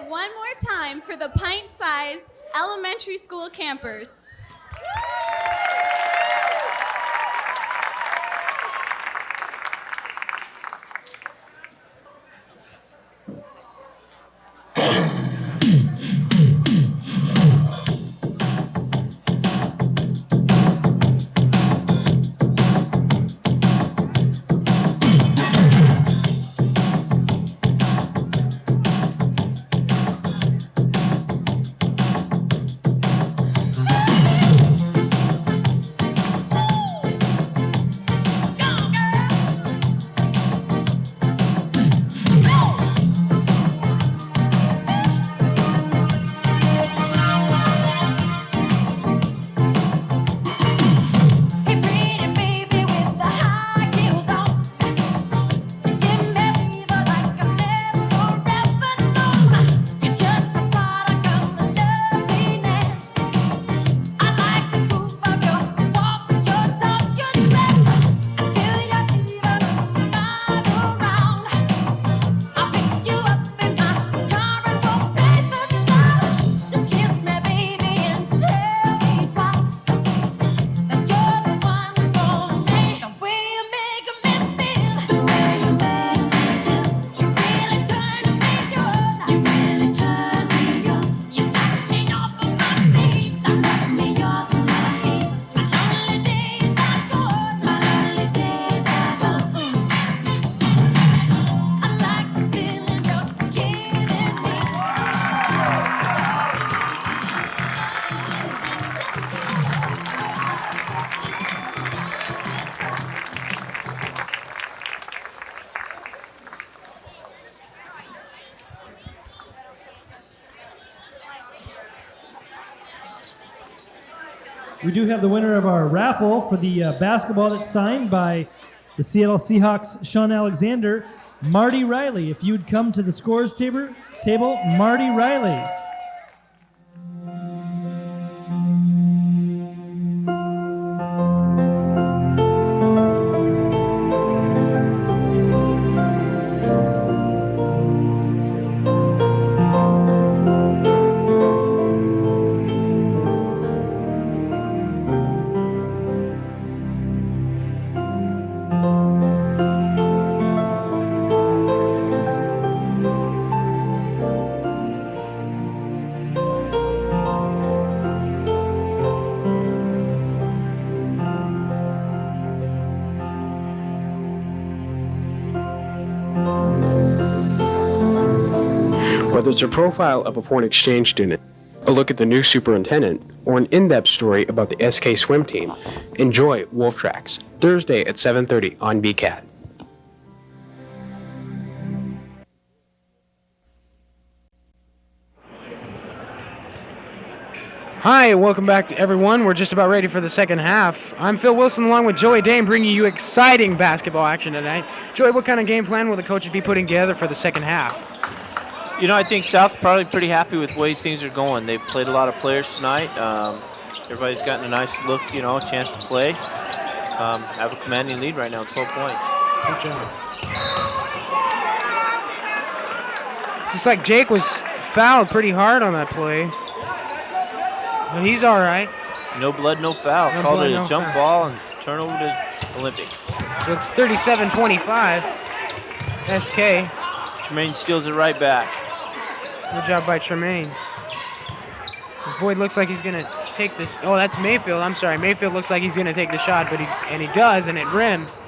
S6: One more time for the pint-sized elementary school campers.
S2: We do have the winner of our raffle for the basketball that's signed by the Seattle Seahawks, Sean Alexander, Marty Riley. If you'd come to the scores table, Marty Riley.
S7: Whether it's a profile of a foreign exchange student, a look at the new superintendent, or an in-depth story about the SK swim team, enjoy Wolf Tracks, Thursday at 7:30 on BCAT.
S1: Hi, and welcome back, everyone. We're just about ready for the second half. I'm Phil Wilson along with Joey Dane bringing you exciting basketball action tonight. Joey, what kind of game plan will the coaches be putting together for the second half?
S4: You know, I think South's probably pretty happy with the way things are going. They've played a lot of players tonight. Everybody's gotten a nice look, you know, a chance to play. Have a commanding lead right now, 12 points.
S1: Good job. Just like Jake was fouled pretty hard on that play. But he's all right.
S4: No blood, no foul.
S1: No
S4: Called
S1: blood,
S4: it a
S1: no
S4: jump
S1: foul.
S4: ball and turnover to Olympic.
S1: So it's 37-25. SK.
S4: Tremaine steals it right back.
S1: Good job by Tremaine. Boyd looks like he's going to take the... Oh, that's Mayfield. I'm sorry. Mayfield looks like he's going to take the shot, but he does, and it rims.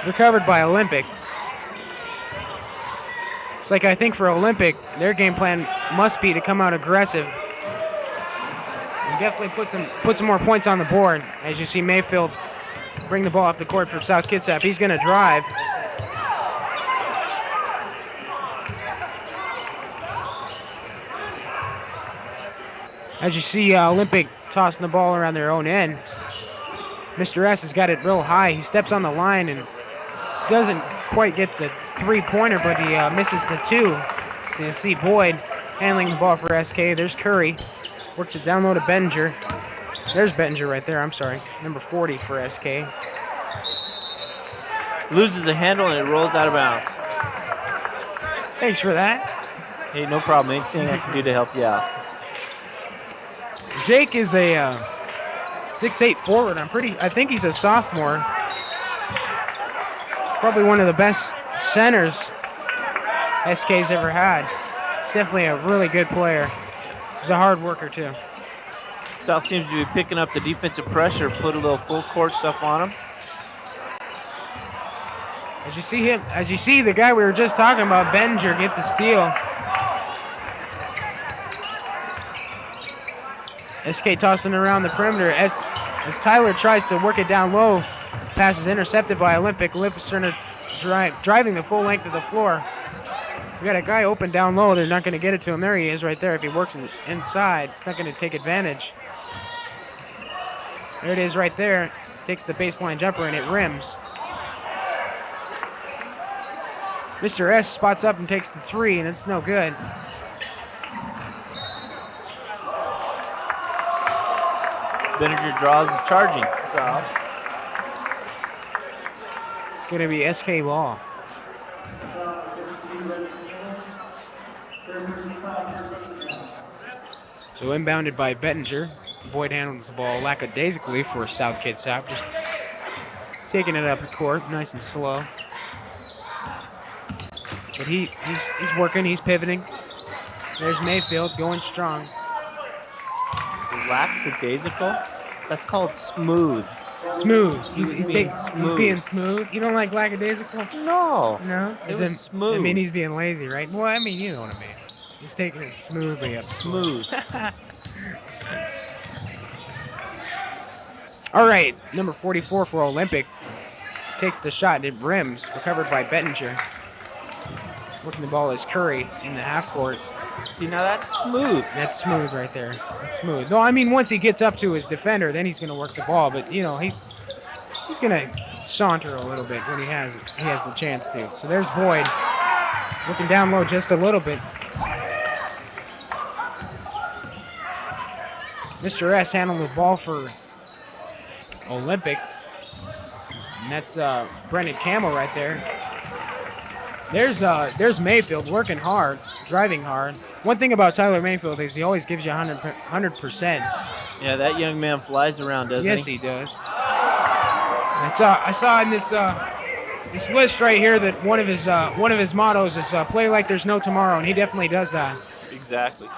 S1: Recovered by Olympic. It's like I think for Olympic, their game plan must be to come out aggressive. And definitely put some more points on the board. As you see Mayfield bring the ball up the court for South Kitsap. He's going to drive. As you see Olympic tossing the ball around their own end. Mr. S has got it real high. He steps on the line and doesn't quite get the three-pointer, but he misses the two. So you see Boyd handling the ball for SK. There's Curry. Works it down low to Bettinger. There's Bettinger right there. I'm sorry. Number 40 for SK.
S4: Loses the handle and it rolls out of bounds.
S1: Thanks for that.
S4: Hey, no problem. Anything I can do to help you out.
S1: Jake is a 6'8" forward. I think he's a sophomore. Probably one of the best centers SK's ever had. He's definitely a really good player. He's a hard worker too.
S4: South seems to be picking up the defensive pressure, put a little full court stuff on him.
S1: As you see the guy we were just talking about, Bettinger, get the steal. SK tossing around the perimeter as Tyler tries to work it down low. Pass is intercepted by Olympic. Olympic's driving the full length of the floor. We got a guy open down low. They're not going to get it to him. There he is right there. If he works inside, it's not going to take advantage. There it is right there. Takes the baseline jumper and it rims. Mr. S spots up and takes the three, and it's no good.
S4: Bettinger draws the charging foul.
S1: It's going to be SK ball. So inbounded by Bettinger. Boyd handles the ball lackadaisically for South Kitsap. Just taking it up the court, nice and slow. But he's working, he's pivoting. There's Mayfield going strong.
S4: Lackadaisical? That's called smooth.
S1: Smooth.
S4: He's being smooth.
S1: He's being smooth. You don't like lackadaisical?
S4: No.
S1: No?
S4: It was smooth.
S1: I mean, he's being lazy, right? Well, I mean, you know what I mean. He's taking it smoothly up.
S4: Smooth.
S1: All right, number 44 for Olympic. Takes the shot and it rims. Recovered by Bettinger. Working the ball is Curry in the half court.
S4: See, now that's smooth.
S1: That's smooth right there. That's smooth. No, I mean, once he gets up to his defender, then he's going to work the ball. But, you know, he's going to saunter a little bit when he has the chance to. So there's Boyd looking down low just a little bit. Mr. S handling the ball for Olympic. And that's Brendan Campbell right there. There's Mayfield working hard, driving hard. One thing about Tyler Mayfield is he always gives you 100%.
S4: Yeah, that young man flies around, doesn't he?
S1: Yes, he does. I saw in this list right here that one of his mottos is play like there's no tomorrow, and he definitely does that.
S4: Exactly.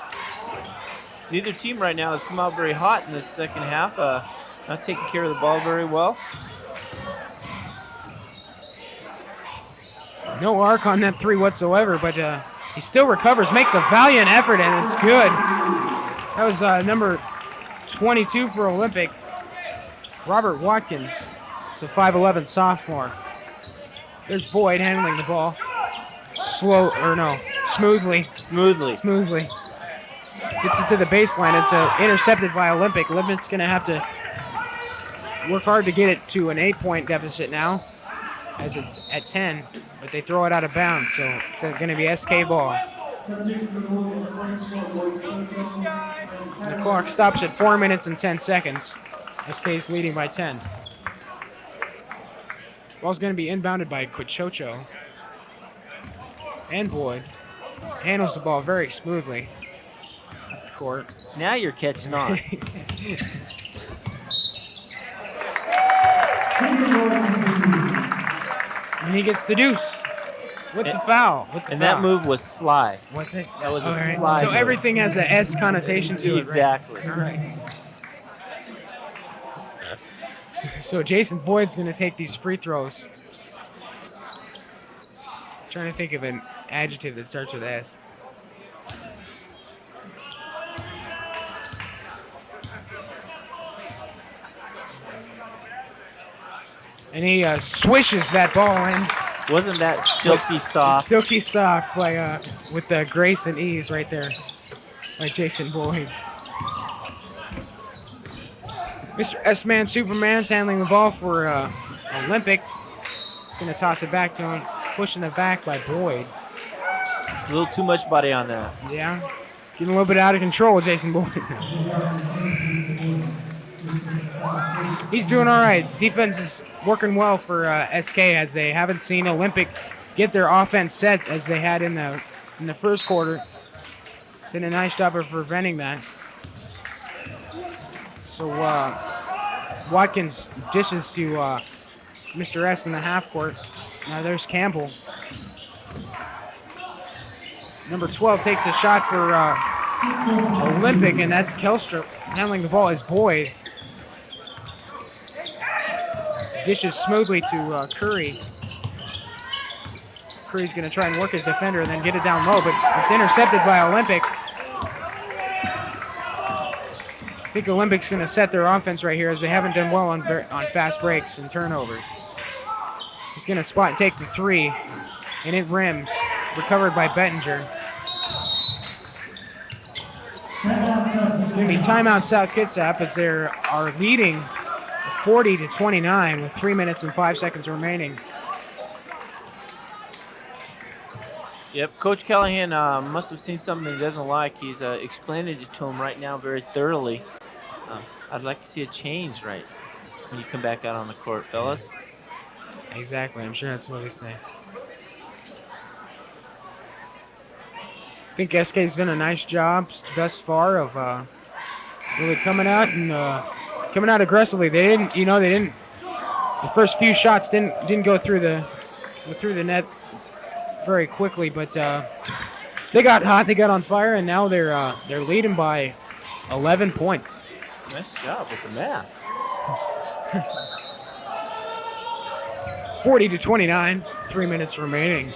S4: Neither team right now has come out very hot in this second half. Not taking care of the ball very well.
S1: No arc on that three whatsoever, but he still recovers, makes a valiant effort, and it's good. That was number 22 for Olympic, Robert Watkins. It's a 5'11 sophomore. There's Boyd handling the ball. Smoothly. Smoothly. Gets it to the baseline. It's intercepted by Olympic. Olympic's going to have to work hard to get it to an 8-point deficit now, as it's at 10. But they throw it out of bounds, so it's going to be SK ball. The clock stops at 4 minutes and 10 seconds. SK's leading by 10. Ball's going to be inbounded by Quichocho. And Boyd handles the ball very smoothly. Court.
S4: Now you're catching on.
S1: And he gets the deuce with the foul.
S4: That move was sly.
S1: What's it?
S4: That was a
S1: right.
S4: sly
S1: So
S4: move.
S1: everything has a S connotation to
S4: Exactly.
S1: it, right? All right. So Jason Boyd's going to take these free throws. Trying to think of an adjective that starts with S. And he swishes that ball in.
S4: Wasn't that silky soft?
S1: Silky soft, by with the grace and ease right there, by Jason Boyd. Mr. S-Man Superman's handling the ball for Olympic. He's going to toss it back to him, pushing it back by Boyd.
S4: It's a little too much body on that.
S1: Yeah, getting a little bit out of control with Jason Boyd. He's doing all right. Defense is working well for SK, as they haven't seen Olympic get their offense set as they had in the first quarter. Did a nice job of preventing that. So Watkins dishes to Mr. S in the half court. Now there's Campbell. Number 12 takes a shot for Olympic, and that's Kelstra. Handling the ball is Boyd. Dishes smoothly to Curry. Curry's going to try and work his defender and then get it down low, but it's intercepted by Olympic. I think Olympic's going to set their offense right here, as they haven't done well on fast breaks and turnovers. He's going to spot and take the three, and it rims. Recovered by Bettinger. It's going to be timeout South Kitsap, as they are leading 40-29 with 3 minutes and 5 seconds remaining.
S4: Yep, Coach Callahan must have seen something he doesn't like. He's explained it to him right now very thoroughly. I'd like to see a change when you come back out on the court, fellas.
S1: Exactly, I'm sure that's what he's saying. I think SK's done a nice job thus far of really coming out aggressively. They didn't. The first few shots didn't go through the net very quickly, but they got hot. They got on fire, and now they're leading by 11 points.
S4: Nice job with the math.
S1: 40-29, 3 minutes remaining.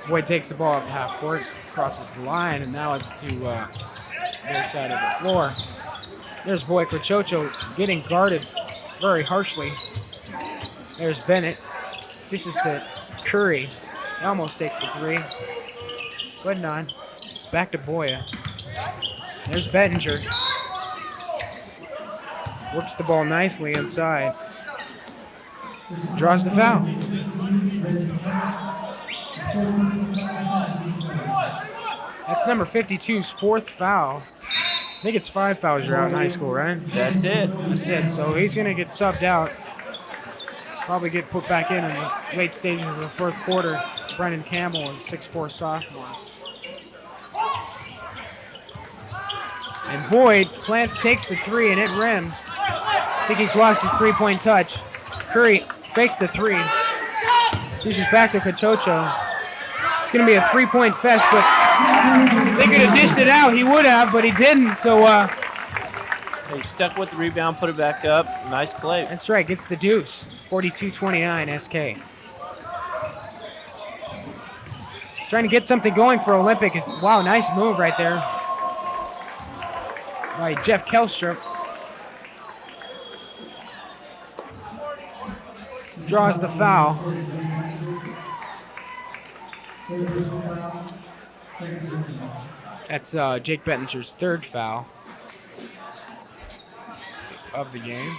S1: Boyd takes the ball up half court, crosses the line, and now it's to their side of the floor. There's Boyd Quichocho getting guarded very harshly. There's Bennett. Dishes to Curry. Almost takes the 3. But none. Back to Boya. There's Bettinger. Works the ball nicely inside. Draws the foul. That's number 52's 4th foul. I think it's 5 fouls you're out in high school, right?
S4: That's it.
S1: That's it. So he's going to get subbed out. Probably get put back in the late stages of the 4th quarter. Brendan Campbell is 6'4" sophomore. And Boyd takes the 3 and it rims. I think he's lost his 3-point touch. Curry fakes the 3. He's just back to Cachocho. It's going to be a 3-point fest, but they could have dished it out. He would have, but he didn't. So
S4: He stuck with the rebound, put it back up. Nice play.
S1: that's right, gets the deuce. 42-29 SK. Trying to get something going for Olympic. Wow, nice move right there by Jeff Kelstrup. Draws the foul. That's Jake Bettinger's 3rd foul of the game.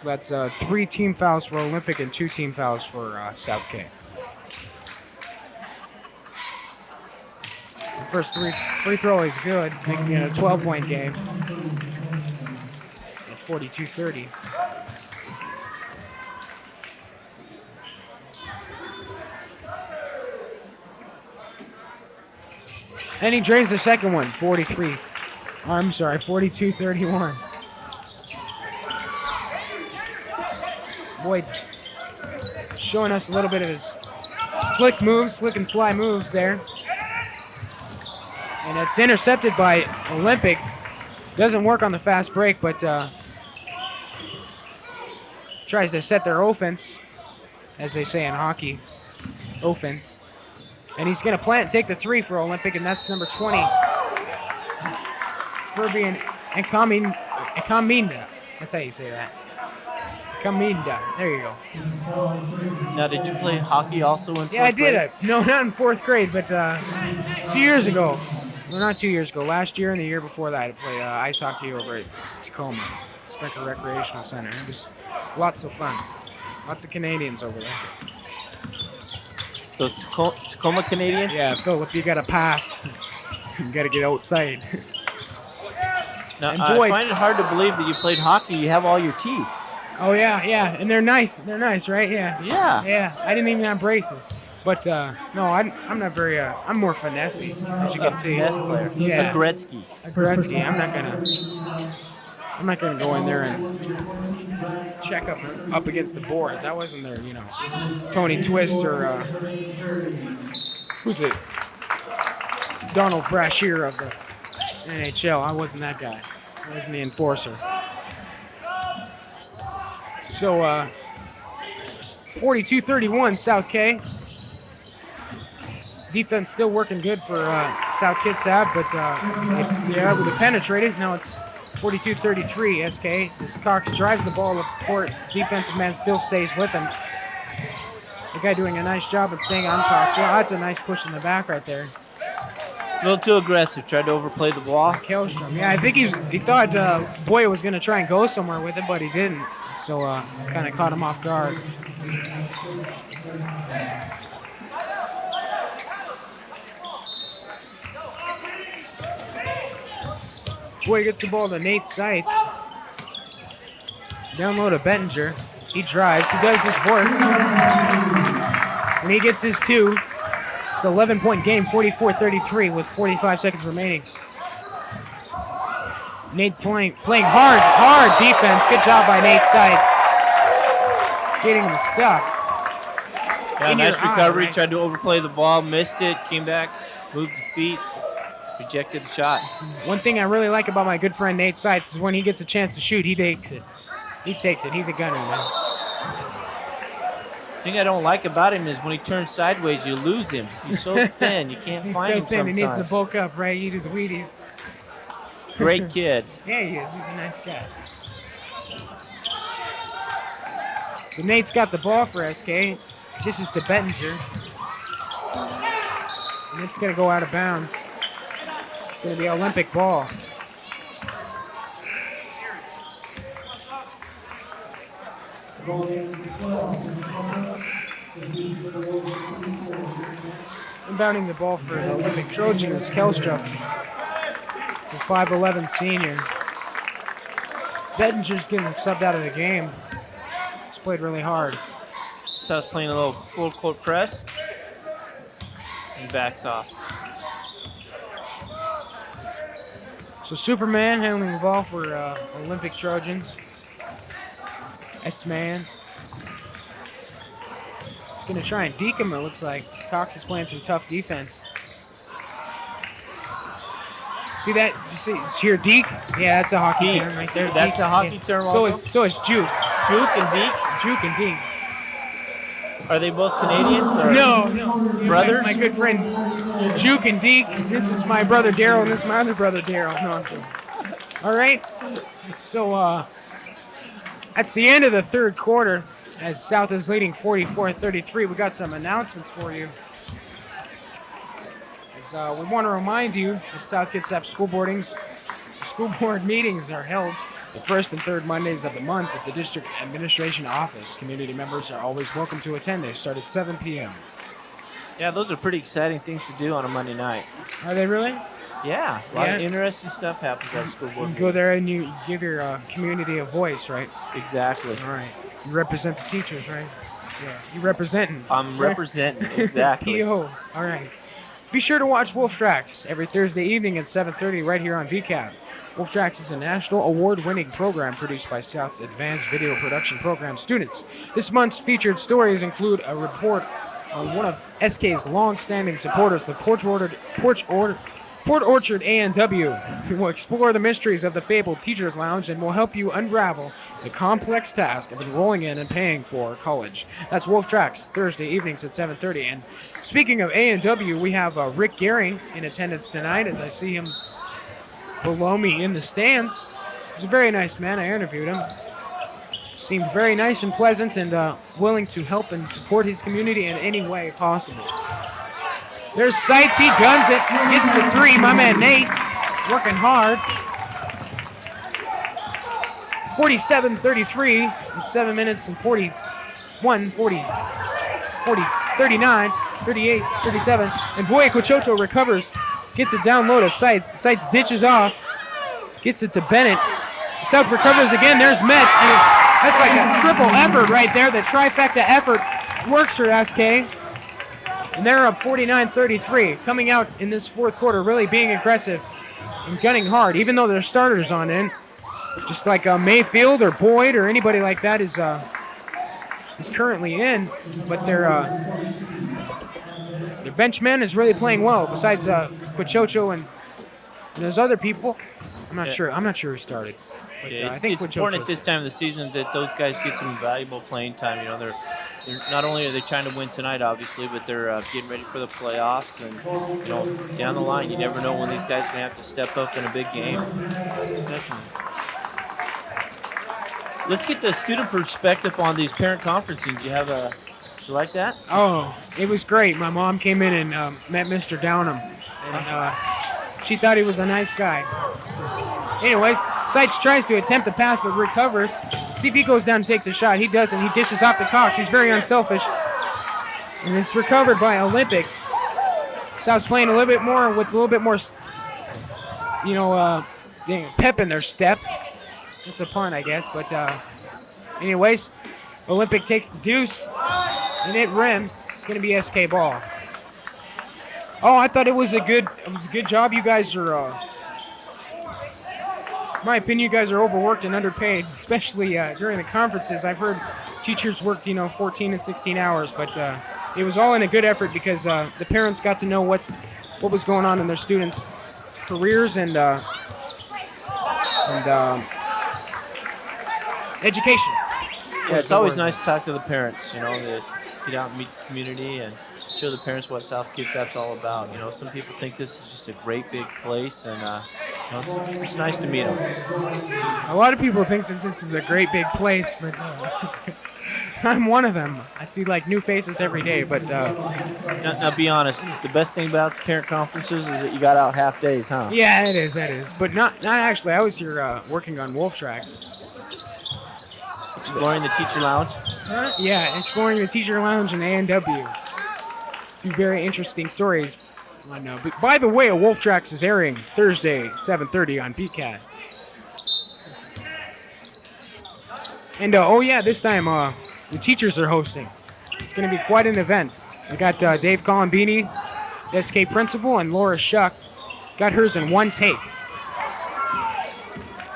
S1: So that's 3 team fouls for Olympic and 2 team fouls for South K. The first free throw is good, making it a 12-point game. At 42-30. And he drains the second one, 42-31. Boyd showing us a little bit of his slick and sly moves there. And it's intercepted by Olympic. Doesn't work on the fast break, but tries to set their offense, as they say in hockey, offense. And he's going to plant and take the 3 for Olympic, and that's number 20. Furby and Kaminda. That's how you say that. Kaminda. There you go.
S4: Now, did you play hockey also in 4th
S1: Yeah, I did.
S4: grade?
S1: No, not in 4th grade, but 2 years ago. Well, not 2 years ago. Last year and the year before that, I played ice hockey over at Tacoma, Spencer Recreational Center. It was lots of fun. Lots of Canadians over there.
S4: Those Tacoma Canadians?
S1: Yeah, Philip, you got to pass. You got to get outside.
S4: Now,
S1: And
S4: I
S1: Boyd-
S4: find it hard to believe that you played hockey. You have all your teeth.
S1: Oh, yeah, and they're nice. They're nice, right? Yeah.
S4: Yeah.
S1: Yeah, I didn't even have braces. But, no, I'm not very, I'm more finesse-y, as you can see.
S4: Finesse player.
S1: Yeah.
S4: It's a Gretzky.
S1: Gretzky, I'm not gonna go in there and check up against the boards. I wasn't there, Tony Twist or who's it? Donald Brashear of the NHL. I wasn't that guy. I wasn't the enforcer. So 42-31 South K. Defense still working good for South Kitsap, but they're able to penetrate it. Now it's 42-33 SK. This Cox drives the ball up the court. Defensive man still stays with him. The guy doing a nice job of staying on Cox. Well, that's a nice push in the back right there.
S4: A little too aggressive. Tried to overplay the ball.
S1: Kjellstrom. Yeah, I think he thought Boyer was going to try and go somewhere with it, but he didn't. So kind of caught him off guard. Boyer gets the ball to Nate Seitz. Down low to Bettinger. He drives. He does his work. And he gets his 2. It's an 11-point game, 44-33 with 45 seconds remaining. Nate playing hard defense. Good job by Nate Seitz. Getting the stuff.
S4: Yeah,
S1: In
S4: nice
S1: your eye,
S4: recovery.
S1: right?
S4: Tried to overplay the ball, missed it, came back, moved his feet, rejected the shot.
S1: One thing I really like about my good friend Nate Seitz is when he gets a chance to shoot, he takes it. He takes it. He's a gunner, man.
S4: The thing I don't like about him is when he turns sideways, you lose him. He's so thin, you can't
S1: He's
S4: find
S1: so
S4: him
S1: thin. He needs to
S4: sometimes.
S1: bulk up, right? Eat his Wheaties.
S4: Great kid.
S1: Yeah, he is. He's a nice guy. So Nate's got the ball for SK. This is to Bettinger. And it's going to go out of bounds. It's going to be Olympic ball. Inbounding the ball for the Olympic Trojan is Kelstrup, the 5'11 senior. Bettinger's getting subbed out of the game. He's played really hard.
S4: So I was playing a little full court press. And backs off.
S1: So Superman handling the ball for Olympic Trojans. S-Man. He's going to try and deke him, it looks like. Cox is playing some tough defense. See that? You hear deke? Yeah, that's a hockey term right there.
S4: That's
S1: deke.
S4: a hockey term also?
S1: So is juke.
S4: Juke and deke?
S1: Juke and deke.
S4: Are they both Canadians? Or
S1: No.
S4: Brothers?
S1: My good friend Juke and Deke. This is my brother Daryl, and this is my other brother Daryl. No, I'm kidding. All right. So that's the end of the third quarter as South is leading 44-33. We got some announcements for you. As, we want to remind you that South Kitsap school board meetings are held the first and third Mondays of the month at the district administration office. Community members are always welcome to attend. They start at 7 p.m.
S4: Yeah, those are pretty exciting things to do on a Monday night.
S1: Are they really?
S4: Yeah, a lot of interesting stuff happens at school board.
S1: You go there and you give your community a voice, right?
S4: Exactly.
S1: All right. You represent the teachers, right? Yeah. You representing.
S4: I'm representing, exactly.
S1: PO. All right. Be sure to watch Wolf Tracks every Thursday evening at 7:30 right here on VCAP. Wolf Tracks is a national award-winning program produced by South's Advanced Video Production Program students. This month's featured stories include a report on one of SK's long-standing supporters, the Port Orchard A&W, who will explore the mysteries of the fabled Teacher's Lounge and will help you unravel the complex task of enrolling in and paying for college. That's Wolf Tracks, Thursday evenings at 7:30. And speaking of A&W, we have Rick Gehring in attendance tonight, as I see him below me in the stands. He's a very nice man. I interviewed him. Seemed very nice and pleasant and willing to help and support his community in any way possible. There's Sights. He guns it. Gets the three. My man Nate working hard. 47-33 in 7 minutes and 41, 40, 39, 38, 37. And Boye Cochocho recovers. Gets it down low to Sights. Sights ditches off. Gets it to Bennett. South recovers again. There's Metz. And that's like a triple effort right there. The trifecta effort works for SK. And they're up 49-33. Coming out in this fourth quarter, really being aggressive and gunning hard, even though their starters on in. Just like Mayfield or Boyd or anybody like that is currently in. But their bench man is really playing well. Besides Quichocho and those other people, I'm not sure who started. But,
S4: Yeah,
S1: I think
S4: it's important at this time of the season that those guys get some valuable playing time. You know, they're not only are they trying to win tonight, obviously, but they're getting ready for the playoffs. And you know, down the line, you never know when these guys are gonna have to step up in a big game.
S1: Definitely.
S4: Let's get the student perspective on these parent conferences. Do you have a? You like that?
S1: Oh, it was great. My mom came in and met Mr. Downham, and she thought he was a nice guy. Anyways, Sights tries to attempt the pass but recovers. See if he goes down and takes a shot. He doesn't. He dishes off to Cox. He's very unselfish. And it's recovered by Olympic. South's playing a little bit more with a little bit more, pep in their step. It's a pun, I guess. But anyways, Olympic takes the deuce, and it rims. It's going to be SK ball. Oh, I thought it was a good job. You guys are, in my opinion, you guys are overworked and underpaid, especially during the conferences. I've heard teachers worked, 14 and 16 hours, but it was all in a good effort because the parents got to know what was going on in their students' careers and education.
S4: Yeah, it's always nice to talk to the parents, to get out and meet the community and show the parents what South Kitsap's all about. Some people think this is just a great big place, and It's nice to meet him.
S1: A lot of people think that this is a great big place, but I'm one of them. I see like new faces every day, but
S4: Now, be honest. The best thing about parent conferences is that you got out half days, huh?
S1: yeah, it is, but not actually. I was here working on wolf tracks.
S4: Exploring the teacher lounge.
S1: Yeah, exploring the teacher lounge in A&W. Two very interesting stories. By the way, a Wolf Tracks is airing Thursday, 7:30 on BCAT. And oh yeah, this time the teachers are hosting. It's going to be quite an event. We got Dave Colombini, the SK principal, and Laura Shuck. Got hers in one take.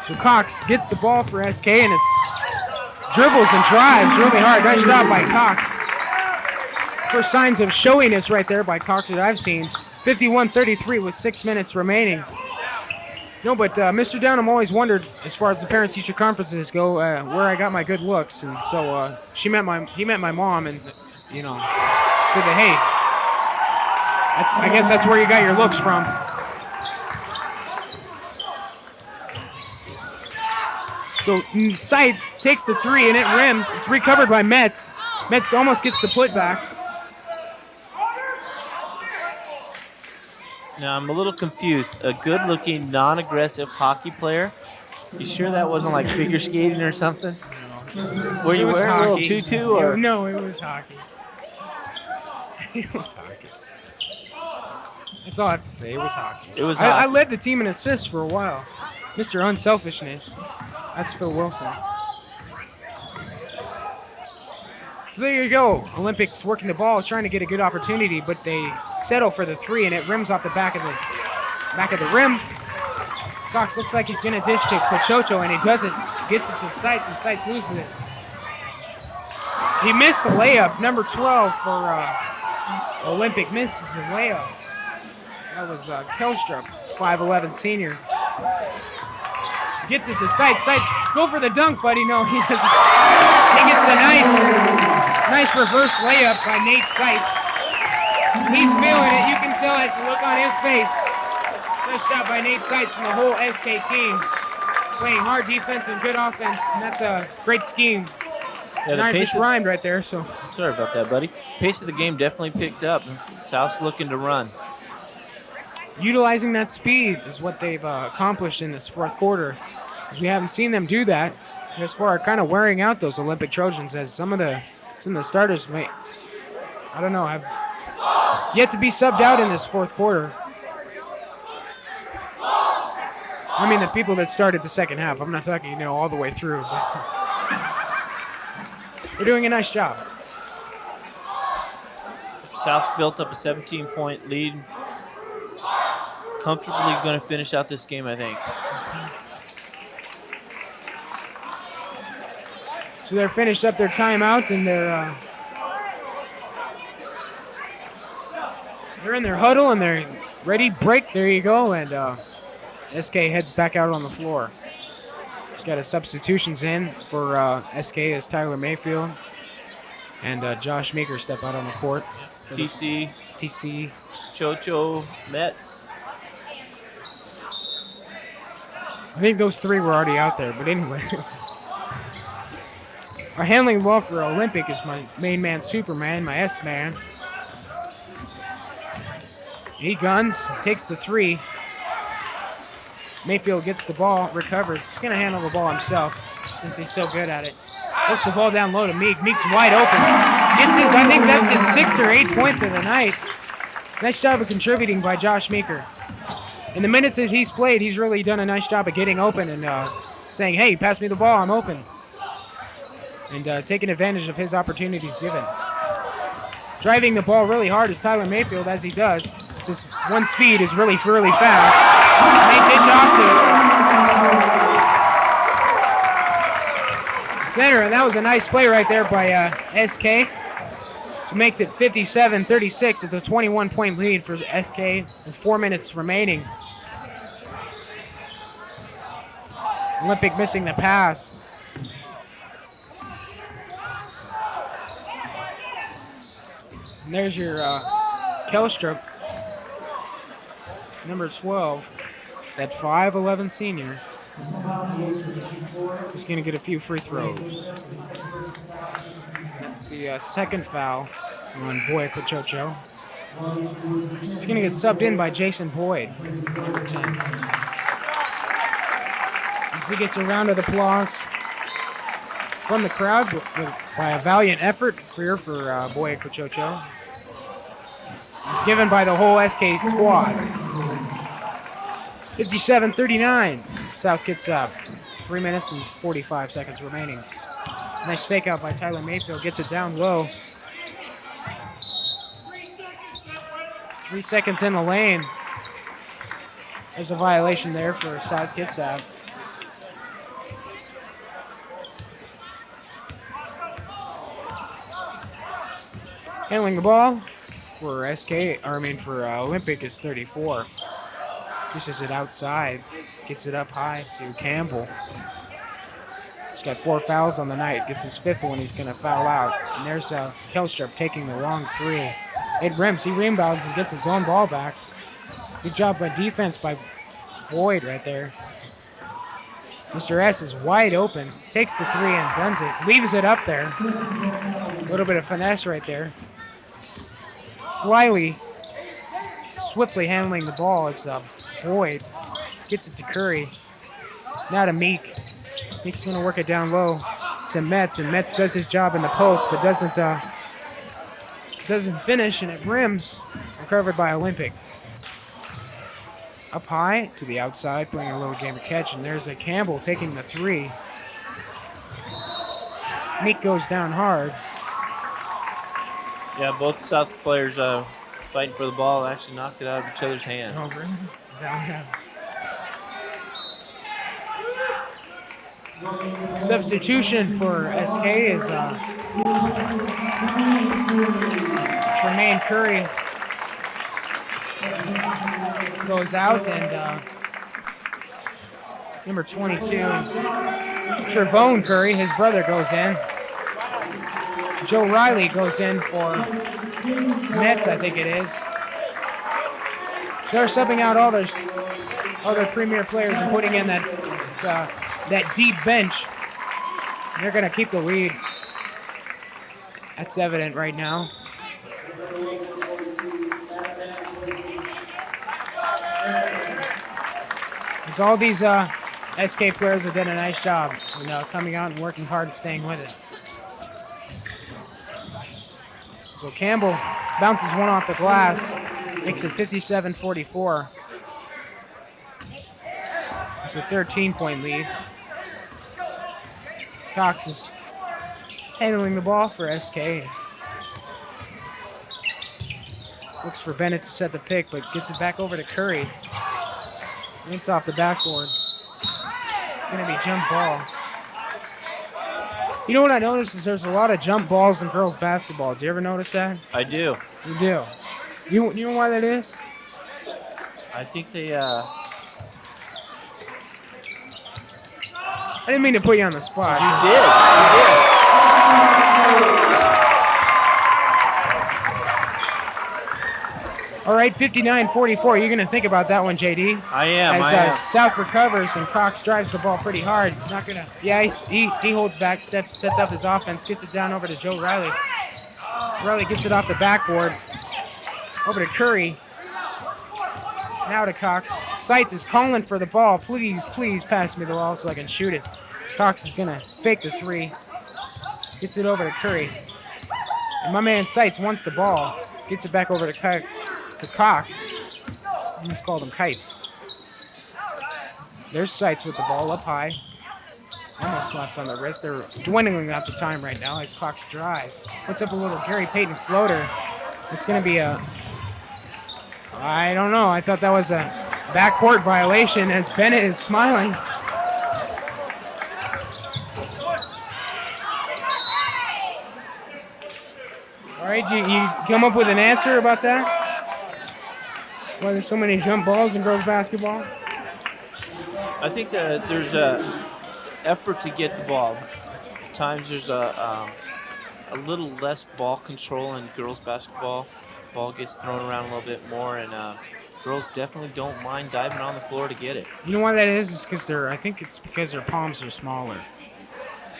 S1: So Cox gets the ball for SK, and it's dribbles and drives really hard. Nice job by Cox. First signs of showiness right there by Cox that I've seen. 51-33 with 6 minutes remaining. No, but Mr. Downham always wondered, as far as the parent-teacher conferences go, where I got my good looks, and so he met my mom, and said that, hey, I guess that's where you got your looks from. So Seitz takes the three, and it rims. It's recovered by Metz. Metz almost gets the putback.
S4: Now, I'm a little confused. A good-looking, non-aggressive hockey player? You sure that wasn't like figure skating or something? Were you wearing a little tutu? Or?
S1: No, it was hockey. It was hockey. That's all I have to say. It was hockey.
S4: It was
S1: I
S4: hockey.
S1: led the team in assists for a while. Mr. Unselfishness. That's Phil Wilson. So there you go. Olympics working the ball, trying to get a good opportunity, but they settle for the three, and it rims off the back of the rim. Cox looks like he's going to dish to Cochocho, and he doesn't. Gets it to Seitz, and Seitz loses it. He missed the layup. Number 12 for Olympic misses the layup. That was Kelstrup, 5'11" senior. Gets it to Seitz. Seitz, go for the dunk, buddy. No, he doesn't. He gets the nice reverse layup by Nate Seitz. He's feeling it. You can tell it. The look on his face. Nice shot by Nate Seitz and the whole SK team. Playing hard defense and good offense, and that's a great scheme.
S4: Yeah,
S1: I just rhymed right there, so.
S4: Sorry about that, buddy. Pace of the game definitely picked up. South's looking to run.
S1: Utilizing that speed is what they've accomplished in this fourth quarter, because we haven't seen them do that. As far as kind of wearing out those Olympic Trojans, as some of the starters may, I don't know, have yet to be subbed out in this fourth quarter. I mean the people that started the second half. I'm not talking, all the way through. But they're doing a nice job.
S4: South's built up a 17-point lead. Comfortably going to finish out this game, I think.
S1: So they're finished up their timeout, and they're in their huddle, and they're ready. Break. There you go, and SK heads back out on the floor. He's got his substitutions in for SK as Tyler Mayfield and Josh Meeker step out on the court.
S4: TC, Chocho, Metz.
S1: I think those three were already out there, but anyway. Our handling ball for Olympic is my main man, Superman, my S-man. He guns, takes the three. Mayfield gets the ball, recovers. He's going to handle the ball himself since he's so good at it. Looks the ball down low to Meek. Meek's wide open. Gets his, I think that's his 6th or 8th point of the night. Nice job of contributing by Josh Meeker. In the minutes that he's played, he's really done a nice job of getting open and saying, hey, pass me the ball, I'm open. And taking advantage of his opportunities given. Driving the ball really hard is Tyler Mayfield, as he does. Just one speed is really fast. They dish off to center, and that was a nice play right there by SK. So makes it 57-36. It's a 21-point lead for SK. There's 4 minutes remaining. Olympic missing the pass. And there's your Kelstrup, number 12. That 5'11" senior is going to get a few free throws. That's the second foul on Boyd Pachocho. He's going to get subbed in by Jason Boyd, number 10. He gets a round of applause from the crowd by a valiant effort here for Boyd Pachocho. It's given by the whole SK squad. 57-39. South gets up. 3 minutes and 45 seconds remaining. Nice fake out by Tyler Mayfield. Gets it down low. 3 seconds in the lane. There's a violation there for South Kitsap. Handling the ball for Olympic is 34. Pushes it outside, gets it up high to Campbell. He's got 4 fouls on the night, gets his 5th one, he's going to foul out. And there's Kelstrup taking the long 3. It rims, he rebounds and gets his own ball back. Good job by defense by Boyd right there. Mr. S is wide open, takes the 3 and runs it, leaves it up there. A little bit of finesse right there. Swiftly handling the ball, it's Boyd. Gets it to Curry. Now to Meek. Meek's going to work it down low to Metz, and Metz does his job in the post, but doesn't finish, and it rims. Recovered by Olympic. Up high to the outside, playing a little game of catch, and there's a Campbell taking the 3. Meek goes down hard.
S4: Yeah, both South players fighting for the ball actually knocked it out of each other's hands.
S1: Substitution for SK is Tremaine Curry goes out, and number 22, Trevone Curry, his brother, goes in. Joe Riley goes in for Metz, I think it is. They're subbing out all their premier players and putting in that deep bench. They're going to keep the lead. That's evident right now. Because all these SK players have done a nice job coming out and working hard and staying with it. So Campbell bounces one off the glass, makes it 57-44. It's a 13-point lead. Cox is handling the ball for SK. Looks for Bennett to set the pick, but gets it back over to Curry. It's off the backboard. It's going to be jump ball. You know what I noticed is there's a lot of jump balls in girls basketball. Do you ever notice that?
S4: I do.
S1: You do. You know why that is?
S4: I think they
S1: I didn't mean to put you on the spot.
S4: You did.
S1: All right, 59-44. You're going to think about that one, JD.
S4: I am.
S1: As South recovers and Cox drives the ball pretty hard. It's not going to... Yeah, he holds back, sets up his offense, gets it down over to Joe Riley. Riley gets it off the backboard. Over to Curry. Now to Cox. Seitz is calling for the ball. Please pass me the ball so I can shoot it. Cox is going to fake the 3. Gets it over to Curry. And my man Seitz wants the ball. Gets it back over to Cox. I almost called them kites. There's Seitz with the ball up high. Almost left on the wrist. They're dwindling out the time right now as Cox drives. Puts up a little Gary Payton floater. It's going to be I don't know. I thought that was a backcourt violation as Bennett is smiling. All right, you come up with an answer about that? Why there's so many jump balls in girls basketball?
S4: I think that there's a effort to get the ball. At times there's a little less ball control in girls basketball. Ball gets thrown around a little bit more, and Girls definitely don't mind diving on the floor to get it.
S1: You know why that is? It's because I think it's because their palms are smaller.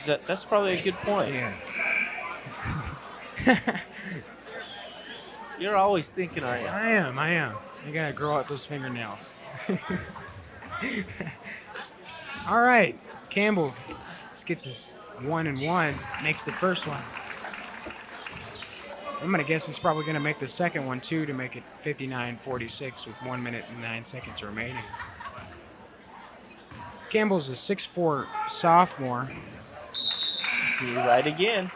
S4: That's probably a good point.
S1: Yeah.
S4: You're always thinking, aren't you?
S1: I am. You gotta grow out those fingernails. All right, Campbell gets his 1-1, makes the first one. I'm gonna guess he's probably gonna make the second one too to make it 59-46 with 1 minute and 9 seconds remaining. Campbell's a 6'4" sophomore.
S4: You're right again.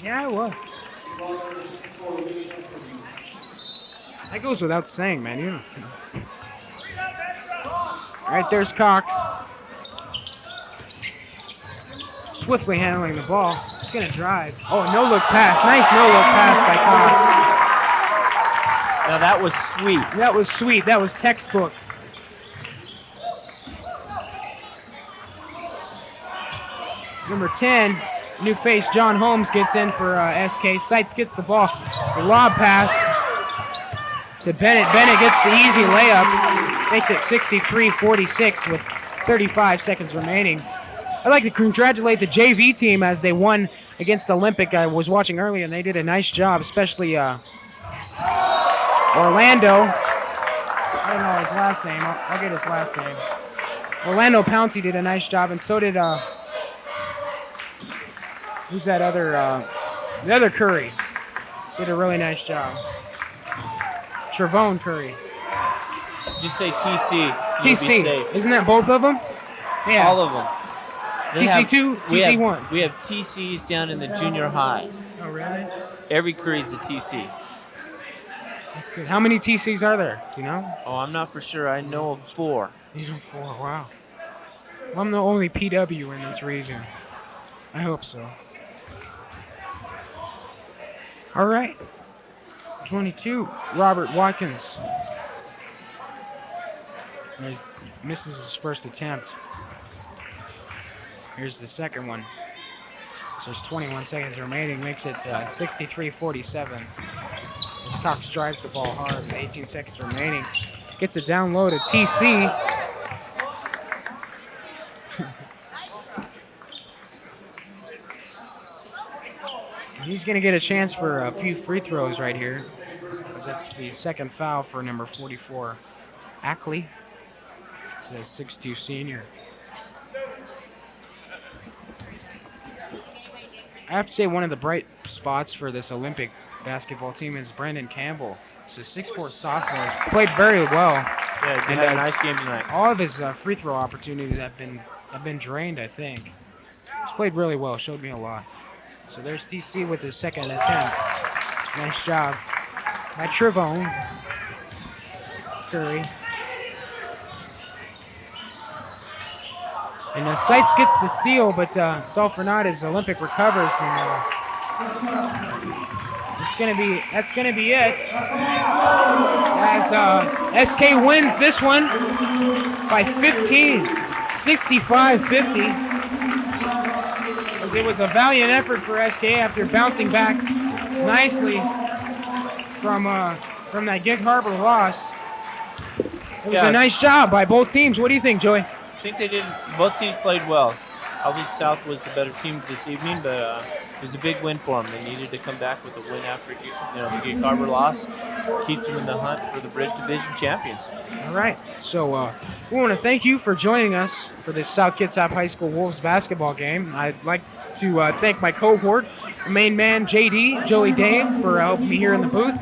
S1: Yeah, I was. That goes without saying, man. You know. All right, there's Cox. Swiftly handling the ball. He's going to drive. Oh, no-look pass. Nice no-look pass by Cox.
S4: Now that was sweet.
S1: That was sweet. That was textbook. Number 10, new face, John Holmes, gets in for SK. Seitz gets the ball. The lob pass to Bennett. Bennett gets the easy layup. Makes it 63-46 with 35 seconds remaining. I'd like to congratulate the JV team as they won against Olympic. I was watching earlier, and they did a nice job, especially Orlando. I don't know his last name. I'll get his last name. Orlando Pouncey did a nice job, and so did who's that other? The other Curry did a really nice job. Trevone Curry.
S4: Just say TC.
S1: TC.
S4: You'll be safe.
S1: Isn't that both of them? Yeah.
S4: All of them.
S1: TC2, TC1.
S4: We have TCs down in the junior high.
S1: Oh, really?
S4: Every Curry's a TC.
S1: That's good. How many TCs are there? Do you know?
S4: Oh, I'm not for sure. I know of 4.
S1: You know, 4. Wow. Well, I'm the only PW in this region. I hope so. All right. 22, Robert Watkins. He misses his first attempt. Here's the second one. So there's 21 seconds remaining, makes it 63-47. As Cox drives the ball hard with 18 seconds remaining. Gets it down low to TC. He's going to get a chance for a few free throws right here. That's the second foul for number 44, Ackley. It's a 6'2" senior. I have to say one of the bright spots for this Olympic basketball team is Brendan Campbell. He's a 6'4" sophomore. He's played very well.
S4: Yeah, he had a nice game tonight.
S1: All of his free throw opportunities have been drained, I think. He's played really well, showed me a lot. So there's TC with his second attempt. Nice job by Trevone Curry. And Seitz gets the steal, but it's all for naught as Olympic recovers, and that's gonna be it. As SK wins this one by 15, 65-50. It was a valiant effort for SK after bouncing back nicely from that Gig Harbor loss. It was a nice job by both teams. What do you think, Joey?
S4: I think they did. Both teams played well. Obviously, South was the better team this evening, but it was a big win for them. They needed to come back with a win after the Gig Harbor loss, keep them in the hunt for the Bridge Division champions.
S1: All right. So we want to thank you for joining us for this South Kitsap High School Wolves basketball game. I'd like to thank my cohort, the main man, JD, Joey Dane, for helping me here in the booth.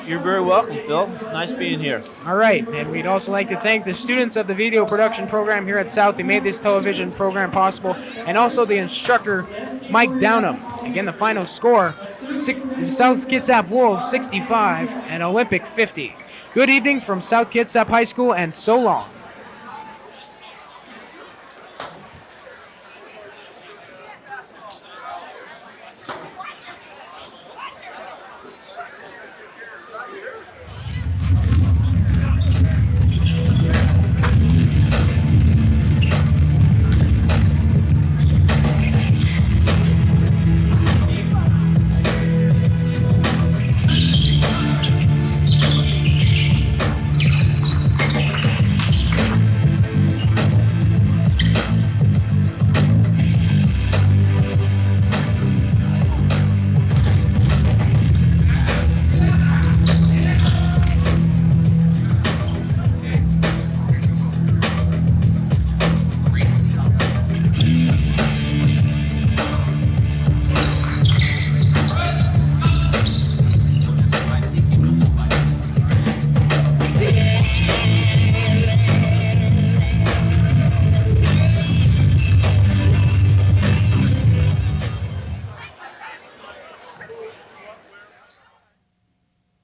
S4: You're very welcome, Phil. Nice being here.
S1: All right, and we'd also like to thank the students of the video production program here at South who made this television program possible, and also the instructor, Mike Downham. Again, the final score, South Kitsap Wolves 65 and Olympic 50. Good evening from South Kitsap High School, and so long.